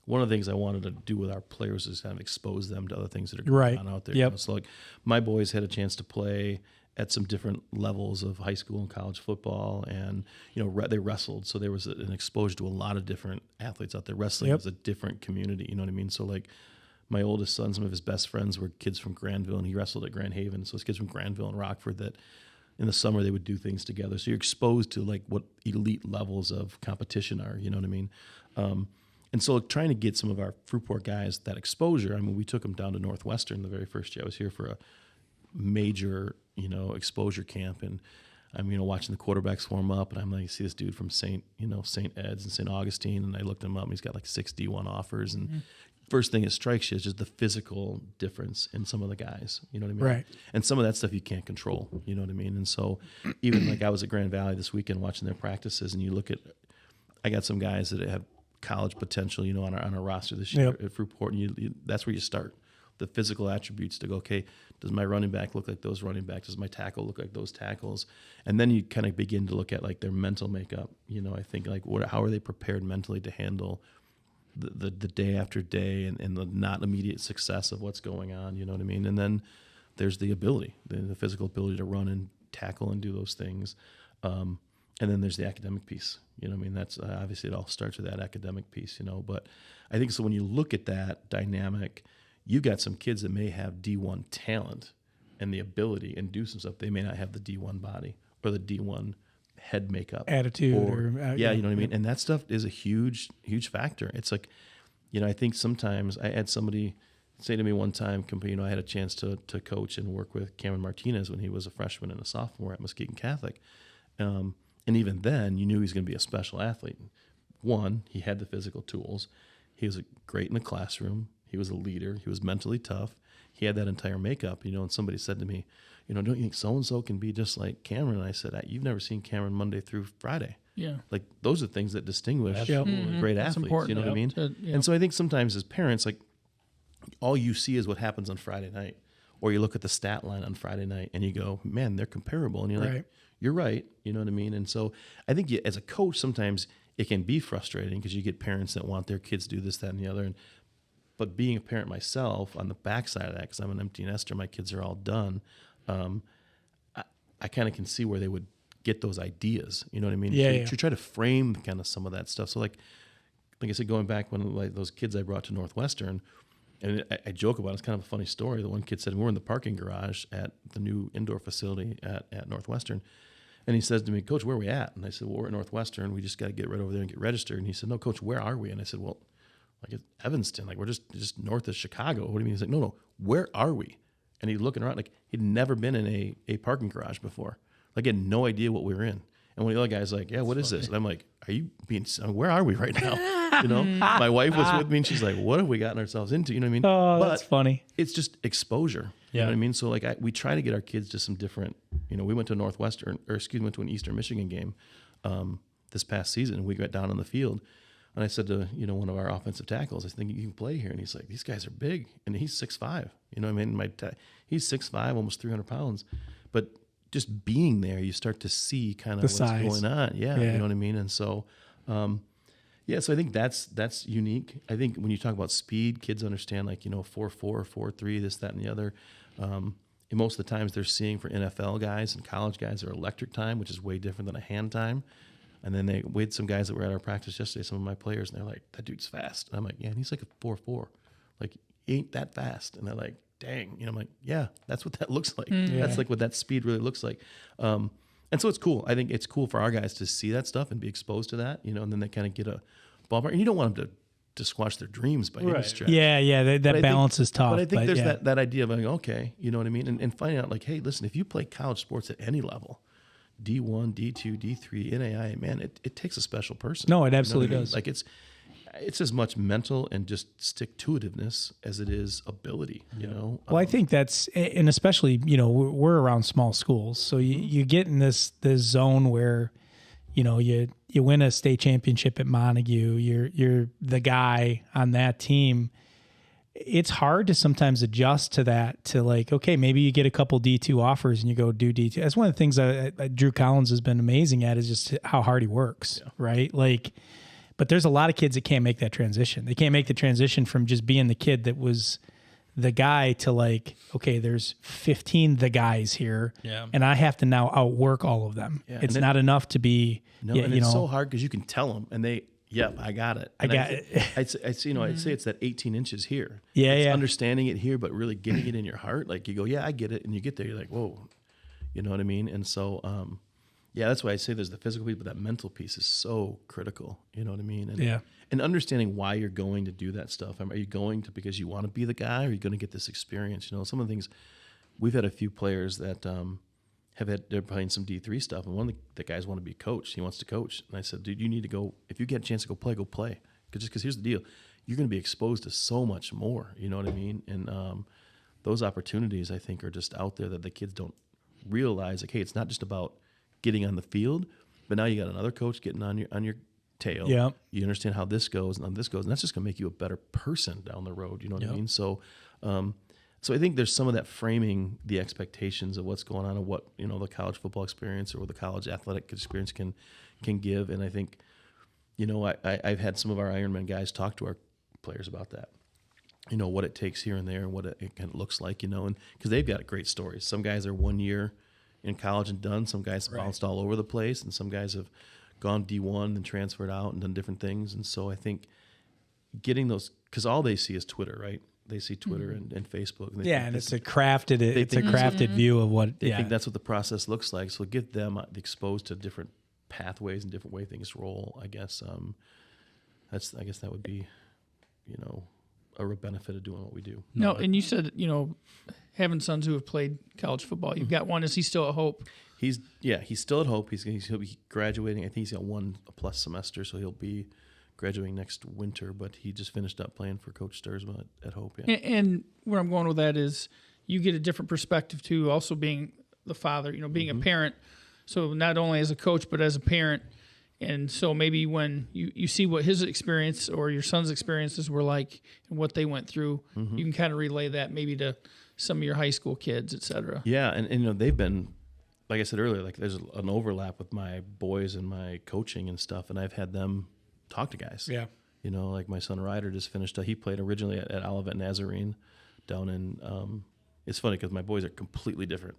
one of the things I wanted to do with our players is kind of expose them to other things that are going on out there. Yep. So like my boys had a chance to play at some different levels of high school and college football, and they wrestled, so there was an exposure to a lot of different athletes out there. Wrestling is a different community, you know what I mean? So like my oldest son, some of his best friends were kids from Granville, and he wrestled at Grand Haven. So it's kids from Granville and Rockford that in the summer they would do things together. So you're exposed to like what elite levels of competition are, you know what I mean? And so trying to get some of our Fruitport guys that exposure, I mean, we took them down to Northwestern the very first year I was here for a major, exposure camp. And I'm, watching the quarterbacks warm up, and I'm like, see this dude from St. Ed's and St. Augustine, and I looked him up, and he's got like 6 D1 offers. And first thing that strikes you is just the physical difference in some of the guys, you know what I mean? Right. And some of that stuff you can't control, you know what I mean? And so even like I was at Grand Valley this weekend watching their practices, and you look at, I got some guys that have college potential, on our roster this year at Fruitport, and that's where you start. The physical attributes to go, okay, does my running back look like those running backs? Does my tackle look like those tackles? And then you kind of begin to look at like their mental makeup. I think like how are they prepared mentally to handle the day after day and the not immediate success of what's going on, you know what I mean? And then there's the ability, the physical ability to run and tackle and do those things. And then there's the academic piece, you know what I mean? That's obviously it all starts with that academic piece, but I think so when you look at that dynamic, you got some kids that may have D1 talent and the ability and do some stuff. They may not have the D1 body or the D1 head makeup. Attitude. You know what I mean? And that stuff is a huge, huge factor. It's like, I think sometimes I had somebody say to me one time, I had a chance to coach and work with Cameron Martinez when he was a freshman and a sophomore at Muskegon Catholic. And even then, you knew he was going to be a special athlete. One, he had the physical tools. He was great in the classroom. He was a leader. He was mentally tough. He had that entire makeup, and somebody said to me, don't you think so-and-so can be just like Cameron? And I said, you've never seen Cameron Monday through Friday. Yeah. Like, those are things that distinguish great athletes, important, you know what I mean? And so I think sometimes as parents, like, all you see is what happens on Friday night. Or you look at the stat line on Friday night, and you go, man, they're comparable. And you're like, you're right, you know what I mean? And so I think as a coach, sometimes it can be frustrating because you get parents that want their kids to do this, that, and the other. But being a parent myself, on the backside of that, because I'm an empty nester, my kids are all done, I kind of can see where they would get those ideas, you know what I mean? You try to frame kind of some of that stuff. So like I said, going back when like those kids I brought to Northwestern, and I joke about it, it's kind of a funny story. The one kid said, we're in the parking garage at the new indoor facility at Northwestern. And he says to me, Coach, where are we at? And I said, well, we're at Northwestern. We just got to get right over there and get registered. And he said, no, Coach, where are we? And I said, well, like it's Evanston. Like we're just north of Chicago. What do you mean? He's like, no, where are we? And he's looking around like he'd never been in a parking garage before. Like he had no idea what we were in. And one of the other guys like, yeah, what is this? And I'm like, where are we right now? My wife was with me and she's like, what have we gotten ourselves into? You know what I mean? Oh, that's funny. It's just exposure. You know what I mean? So like we try to get our kids to some different, we went to went to an Eastern Michigan game this past season, and we got down on the field. And I said to, one of our offensive tackles, I think you can play here. And he's like, these guys are big. And he's 6'5". You know what I mean? He's 6'5", almost 300 pounds. But just being there, you start to see kind of what's going on. Yeah, you know what I mean? And so, so I think that's unique. I think when you talk about speed, kids understand 4.4, 4.3, this, that, and the other. And most of the times they're seeing for NFL guys and college guys are electric time, which is way different than a hand time. And then we had some guys that were at our practice yesterday, some of my players, and they're like, that dude's fast. And I'm like, yeah, and he's like a 4.4. Like, he ain't that fast. And they're like, dang. I'm like, yeah, that's what that looks like. That's like what that speed really looks like. And And so it's cool. I think it's cool for our guys to see that stuff and be exposed to that, and then they kind of get a ballpark. And you don't want them to squash their dreams by any stretch. Yeah. That balance is tough. But I think there's that idea of like, okay, you know what I mean? And finding out like, hey, listen, if you play college sports at any level, D1, D2, D3, NAI, man, it takes a special person. No, it absolutely does. Like it's as much mental and just stick-to-itiveness as it is ability, Well, I think that's, and especially, we're around small schools. So you get in this zone where, you win a state championship at Montague, you're the guy on that team. It's hard to sometimes adjust to that, to like, okay, maybe you get a couple D2 offers and you go do D2. That's one of the things Drew Collins has been amazing at, is just how hard he works, right? Like, but there's a lot of kids that can't make that transition. They can't make the transition from just being the kid that was the guy to like, okay, there's 15 the guys here, and I have to now outwork all of them. Yeah, it's not enough to be, it's so hard because you can tell them, and they, I got it. And I got it. I'd say it's that 18 inches here. Yeah, understanding it here, but really getting it in your heart. Like you go, I get it, and you get there, you're like, whoa, you know what I mean? And so, that's why I say there's the physical piece, but that mental piece is so critical. You know what I mean? And understanding why you're going to do that stuff. Are you going to because you want to be the guy, or are you going to get this experience? Some of the things, we've had a few players that they're playing some D3 stuff, and one of the guys want to be a coach. He wants to coach. And I said, dude, you need to go. If you get a chance to go play. Because here's the deal. You're going to be exposed to so much more. You know what I mean? And those opportunities, I think, are just out there that the kids don't realize. Like, hey, it's not just about getting on the field, but now you got another coach getting on your tail. Yeah. You understand how this goes and this goes, and that's just going to make you a better person down the road. You know what I mean? So, so I think there's some of that framing the expectations of what's going on and what the college football experience or the college athletic experience can give. And I think I've had some of our Ironmen guys talk to our players about that. What it takes here and there and what it kind of looks like. And because they've got great stories. Some guys are 1 year in college and done. Some guys bounced all over the place, and some guys have gone D1 and transferred out and done different things. And so I think getting those, because all they see is Twitter, right? They see Twitter and Facebook. And and it's a crafted view of what they think that's what the process looks like. So get them exposed to different pathways and different way things roll. I guess that would be, a real benefit of doing what we do. No, and you said having sons who have played college football. You've got one. Is he still at Hope? He's still at Hope. He'll be graduating. I think he's got 1+ semester, so he'll be graduating next winter. But he just finished up playing for Coach Sturzma at Hope. Yeah. And where I'm going with that is you get a different perspective too. Also being the father, being a parent. So not only as a coach, but as a parent. And so maybe when you see what his experience or your son's experiences were like and what they went through, you can kind of relay that maybe to some of your high school kids, et cetera. Yeah, and they've been, like I said earlier, like there's an overlap with my boys and my coaching and stuff, and I've had them talk to guys. Yeah. Like my son Ryder just finished. He played originally at Olivet Nazarene down in. It's funny because my boys are completely different.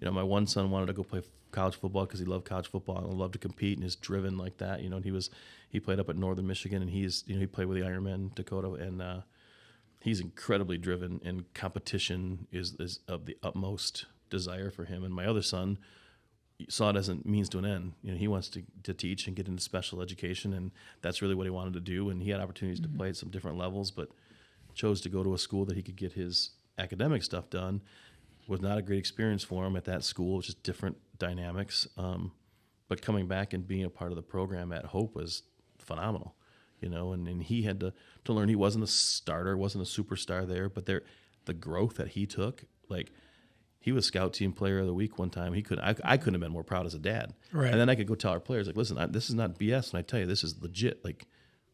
My one son wanted to go play college football because he loved college football and loved to compete and is driven like that. And he played up at Northern Michigan, and he played with the Ironmen Dakota, and he's incredibly driven, and competition is of the utmost desire for him. And my other son saw it as a means to an end. He wants to teach and get into special education, and that's really what he wanted to do. And he had opportunities to play at some different levels, but chose to go to a school that he could get his academic stuff done. Was not a great experience for him at that school. It was just different dynamics. But coming back and being a part of the program at Hope was phenomenal, and he had to learn. He wasn't a starter, wasn't a superstar there, but the growth that he took, like he was Scout Team Player of the Week one time. I couldn't have been more proud as a dad. Right. And then I could go tell our players, like, listen, this is not BS. And I tell you, this is legit. Like,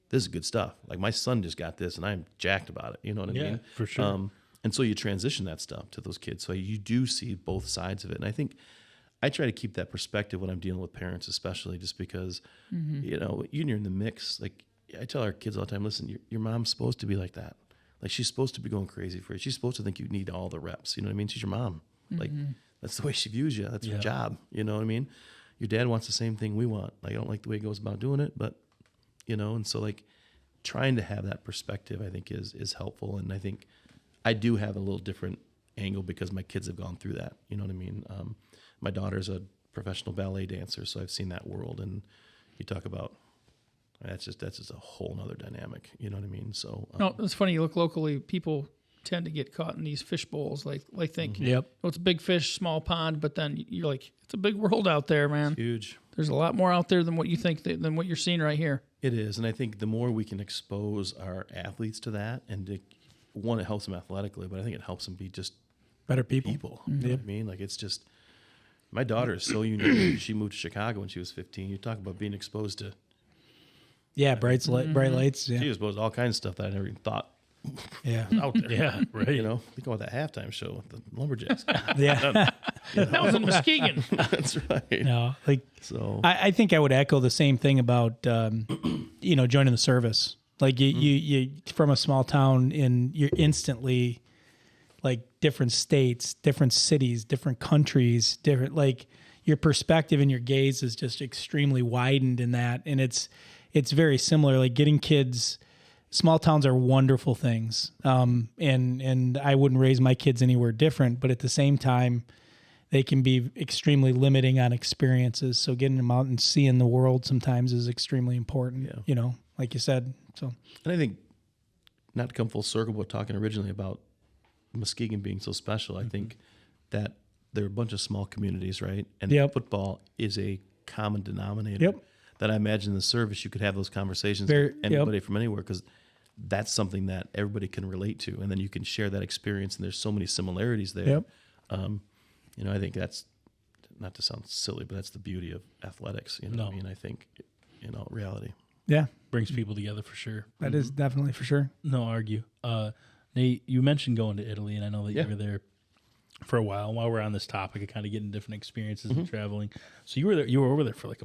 this is good stuff. Like my son just got this, and I'm jacked about it. You know what I mean? For sure. And so you transition that stuff to those kids. So you do see both sides of it. And I think I try to keep that perspective when I'm dealing with parents, especially just because, you're in the mix. Like I tell our kids all the time, listen, your mom's supposed to be like that. Like she's supposed to be going crazy for you. She's supposed to think you need all the reps. You know what I mean? She's your mom. Like that's the way she views you. That's her job. You know what I mean? Your dad wants the same thing we want. Like I don't like the way he goes about doing it, but and so like trying to have that perspective, I think is helpful. And I think I do have a little different angle because my kids have gone through that. You know what I mean? My daughter's a professional ballet dancer, so I've seen that world. And you talk about that's just a whole nother dynamic. You know what I mean? So No, it's funny. You look locally, people tend to get caught in these fish bowls. Like think, Yep. well, it's a big fish, small pond, but then you're like, it's a big world out there, man. huge. There's a lot more out there than what you think, than what you're seeing right here. It is, and I think the more we can expose our athletes to that, and it helps them athletically, but I think it helps them be just Better people. You know what I mean? Like, it's just, my daughter is so unique. She moved to Chicago when she was 15. You talk about being exposed to, Yeah, bright lights. Yeah. she was exposed to all kinds of stuff that I never even thought Yeah. was out there. Yeah, right. You know, think about that halftime show with the Lumberjacks. Yeah. That was in Muskegon. That's right. No, like So I think I would echo the same thing about joining the service. Like you from a small town, and you're instantly like different states, different cities, different countries, different, like your perspective and your gaze is just extremely widened in that. And it's very similar, like getting kids. Small towns are wonderful things. And I wouldn't raise my kids anywhere different, but at the same time, they can be extremely limiting on experiences. So getting them out and seeing the world sometimes is extremely important, you know, like you said. So, and I think, not to come full circle, but talking originally about Muskegon being so special, I think that there are a bunch of small communities, right? And football is a common denominator. Yep. That I imagine in the service you could have those conversations Very- with anybody from anywhere, because that's something that everybody can relate to, and then you can share that experience. And there's so many similarities there. Yep. You know, I think that's, not to sound silly, but that's the beauty of athletics. You know what I mean? I think, you know, reality. yeah, Brings people together for sure. that is definitely for sure. No argue. Nate, you mentioned going to Italy, and I know that you were there for a while. While we're on this topic of kind of getting different experiences and traveling, so you were there. You were over there for like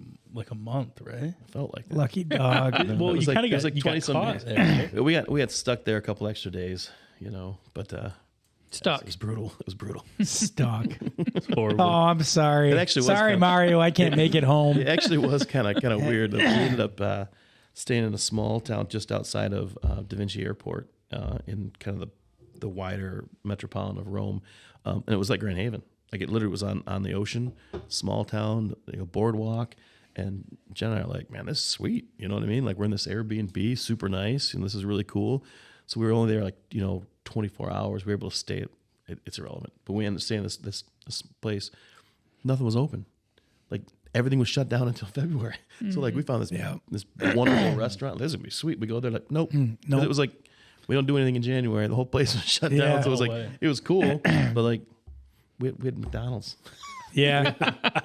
a month, right? Felt like that. Lucky dog. Well, It was you like- kind of it was got like you 20 got some caught days. there, right? We got stuck there a couple extra days, you know, but Stuck. it was brutal. It was brutal. Stuck. It's horrible. Oh, I'm sorry. It actually was sorry, kinda- Mario. I can't make it home. It actually was kind of weird. We ended up staying in a small town just outside of Da Vinci Airport, in kind of the wider metropolitan of Rome, and it was like Grand Haven. Like, it literally was on the ocean, small town, boardwalk. And Jen and I are like, man, this is sweet. You know what I mean? Like, we're in this Airbnb, super nice, and this is really cool. So we were only there 24 hours. We were able to stay. It's irrelevant, but we ended up staying in this place. Nothing was open. Like, everything was shut down until February. So like, we found this wonderful restaurant. This would be sweet. We go there, like, nope. 'Cause it was like, we don't do anything in January. The whole place was shut down. So it was like, it was cool, but like, we had McDonald's. Yeah.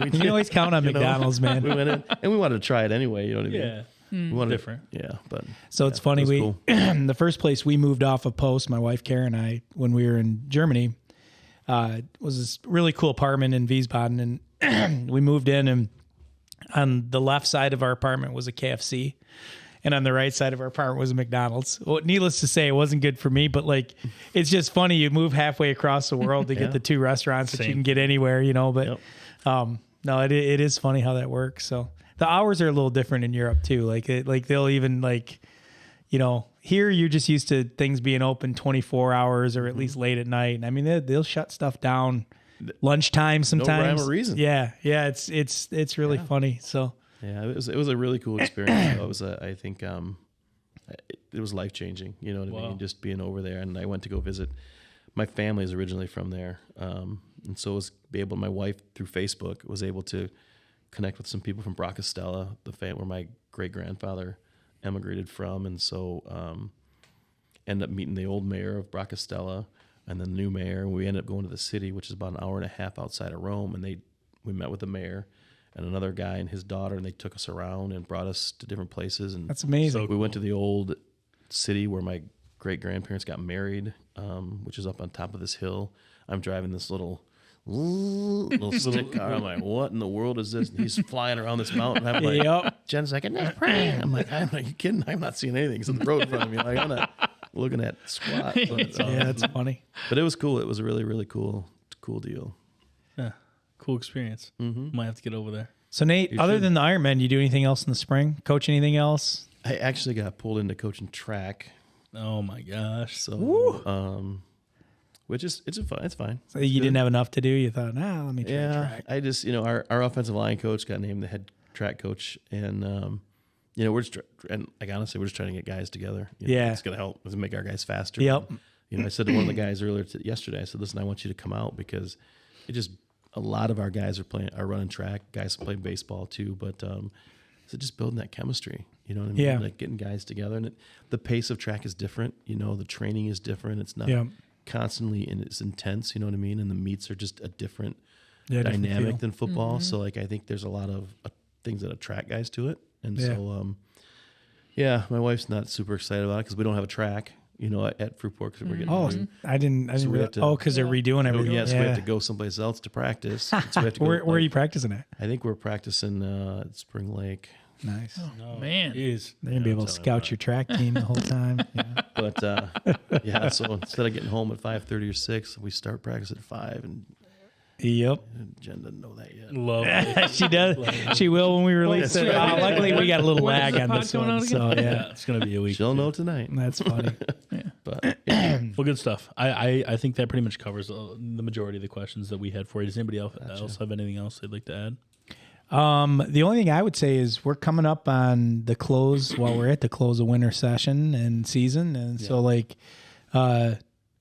You can always count on McDonald's, man. We went in and we wanted to try it anyway. You know what I mean? Yeah. We wanted, Different. Yeah, but So it's funny. it was We cool. the first place we moved off of Post, my wife Karen and I, when we were in Germany, was this really cool apartment in Wiesbaden, and we moved in, and on the left side of our apartment was a KFC, and on the right side of our apartment was a McDonald's. Well, needless to say, it wasn't good for me, but like, it's just funny. You move halfway across the world to get the two restaurants that you can get anywhere, you know. But no, it is funny how that works. So the hours are a little different in Europe too. Like they'll even here you're just used to things being open 24 hours or at least late at night. And I mean, they'll shut stuff down lunchtime sometimes. No rhyme or reason. Yeah. It's really funny. So Yeah, it was a really cool experience. It was I think it was life changing. You know what I mean? Just being over there, and I went to go visit. My family is originally from there, and so my wife through Facebook was able to connect with some people from Bracastella, the family where my great grandfather emigrated from, and so ended up meeting the old mayor of Bracastella and the new mayor. And we ended up going to the city, which is about an hour and a half outside of Rome, and we met with the mayor and another guy and his daughter, and they took us around and brought us to different places. And that's amazing. so we went to the old city where my great grandparents got married, which is up on top of this hill. I'm driving this little stick car. I'm like, what in the world is this? And he's flying around this mountain. I'm like, Jen's like, it's pretty. I'm like, are you kidding? I'm not seeing anything. It's on the road in front of me. Like, I'm not looking at squat. But, Yeah, that's funny. But it was cool. It was a really, really cool deal. Yeah. Cool experience. Might have to get over there. So Nate, other than the Ironmen, you do anything else in the spring? Coach anything else? I actually got pulled into coaching track. Oh my gosh. So which is it's fine. So you didn't have enough to do. You thought, let me try track. I just our offensive line coach got named the head track coach, and we're just honestly we're just trying to get guys together. It's gonna help make our guys faster. Yep. I said to one of the guys yesterday, I said, listen, I want you to come out because a lot of our guys are running track. Guys play baseball too, but so just building that chemistry. You know what I mean? Yeah. Like getting guys together, and the pace of track is different. The training is different. It's not constantly and it's intense. You know what I mean? And the meets are just a different dynamic than football. So like I think there's a lot of things that attract guys to it, and so my wife's not super excited about it because we don't have a track. At Fruitport because we're getting. Oh, I didn't realize. Because they're redoing everything. Yes, we have to go someplace else to practice. So we have to where are you practicing at? I think we're practicing at Spring Lake. Nice. Oh, man. Jeez. They're gonna be able to scout your track team the whole time. Yeah. But so instead of getting home at 5:30 or 6, we start practice at 5, and Yep. Jen doesn't know that yet. Love it. She does. She will when we release it. Luckily, we got a little lag on this one. So yeah, It's gonna be a week. She'll know tonight. that's funny. But Well, good stuff. I think that pretty much covers the majority of the questions that we had for you. Does anybody else have anything else they'd like to add? The only thing I would say is we're coming up on the close. Well, we're at the close of winter session and season, and so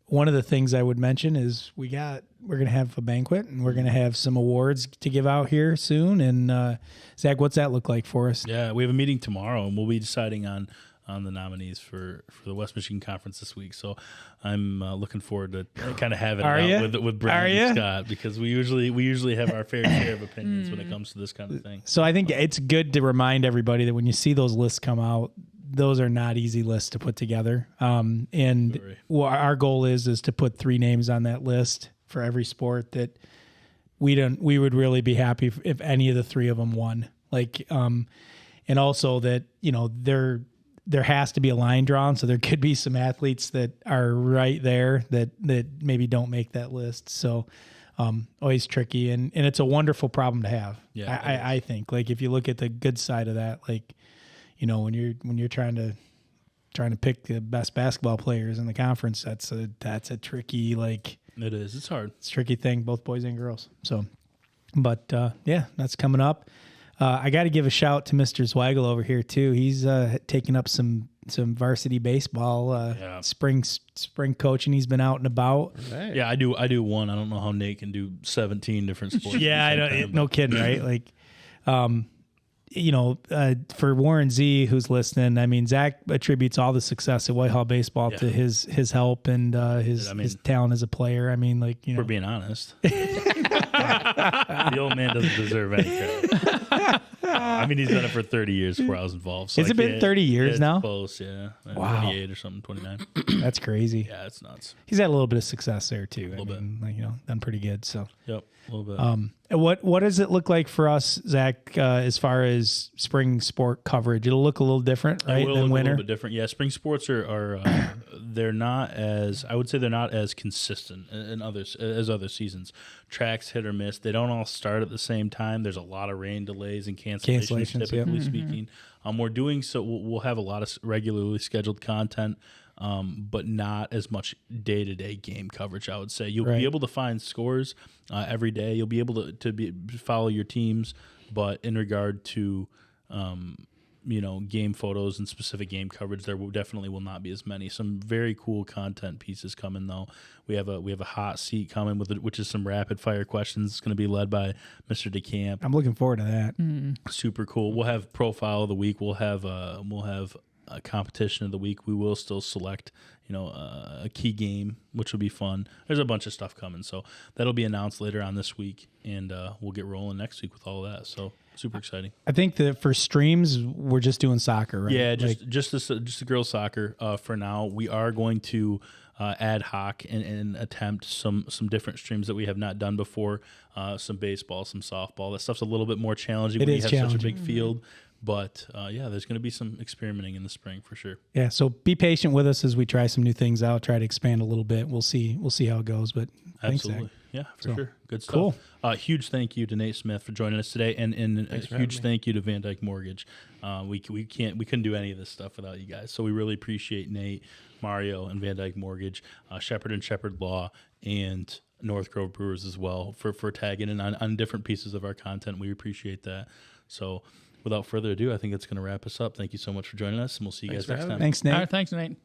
one of the things I would mention is we're going to have a banquet and we're going to have some awards to give out here soon. And Zach, what's that look like for us? Yeah, we have a meeting tomorrow, and we'll be deciding on the nominees for the West Michigan Conference this week. So I'm looking forward to kind of having it out with Brent and Scott, because we usually have our fair share of opinions when it comes to this kind of thing. So I think it's good to remind everybody that when you see those lists come out, those are not easy lists to put together. And our goal is to put 3 names on that list for every sport that we would really be happy if any of the 3 of them won. And also that, there has to be a line drawn. So there could be some athletes that are right there that maybe don't make that list. So always tricky. And it's a wonderful problem to have. Yeah, I think, if you look at the good side of that, when you're trying to pick the best basketball players in the conference, that's a tricky, it is. It's hard. It's a tricky thing, both boys and girls. So, but that's coming up. I got to give a shout to Mr. Zweigle over here too. He's taking up some varsity baseball, spring coaching. He's been out and about. Right. Yeah, I do one. I don't know how Nate can do 17 different sports. Yeah, I don't. No kidding, right? For Warren Z, who's listening, I mean, Zach attributes all the success of Whitehall baseball to his help and his talent as a player. I mean, we're being honest. The old man doesn't deserve any credit. I mean, he's done it for 30 years before I was involved. So Has it been 30 years now? Close, yeah. Wow. 28 or something, 29. That's crazy. Yeah, it's nuts. He's had a little bit of success there too. A little bit. Done pretty good. So. Yep, a little bit. What does it look like for us, Zach, as far as spring sport coverage? It'll look a little different, right, than winter? A little bit different. Yeah, spring sports are they're not as consistent as other seasons. Tracks hit or miss. They don't all start at the same time. There's a lot of rain delays and cancellations typically speaking. We're doing so. We'll have a lot of regularly scheduled content, but not as much day-to-day game coverage, I would say. You'll be able to find scores every day. You'll be able to follow your teams, but in regard to game photos and specific game coverage, there definitely will not be as many. Some very cool content pieces coming though. We have a hot seat coming which is some rapid fire questions. It's going to be led by Mr. DeCamp. I'm looking forward to that. Super cool. We'll have profile of the week. We'll have a competition of the week. We will still select a key game, which will be fun. There's a bunch of stuff coming, so that'll be announced later on this week, and we'll get rolling next week with all of that. So super exciting. I think that for streams, we're just doing soccer, right? Yeah, just the girls soccer for now. We are going to ad hoc and attempt some different streams that we have not done before. Some baseball, some softball. That stuff's a little bit more challenging when you have such a big field. But there's going to be some experimenting in the spring for sure. Yeah, so be patient with us as we try some new things out, try to expand a little bit. We'll see how it goes. But absolutely. Thanks, Zach. Yeah, for sure. Good stuff. Cool. Huge thank you to Nate Smith for joining us today, and a huge thank you to Van Dyke Mortgage. We couldn't do any of this stuff without you guys. So we really appreciate Nate, Mario, and Van Dyke Mortgage, Shepherd and Shepherd Law, and North Grove Brewers as well for tagging in on different pieces of our content. We appreciate that. So without further ado, I think that's going to wrap us up. Thank you so much for joining us, and we'll see you guys next time. Thanks, Nate. All right, thanks, Nate.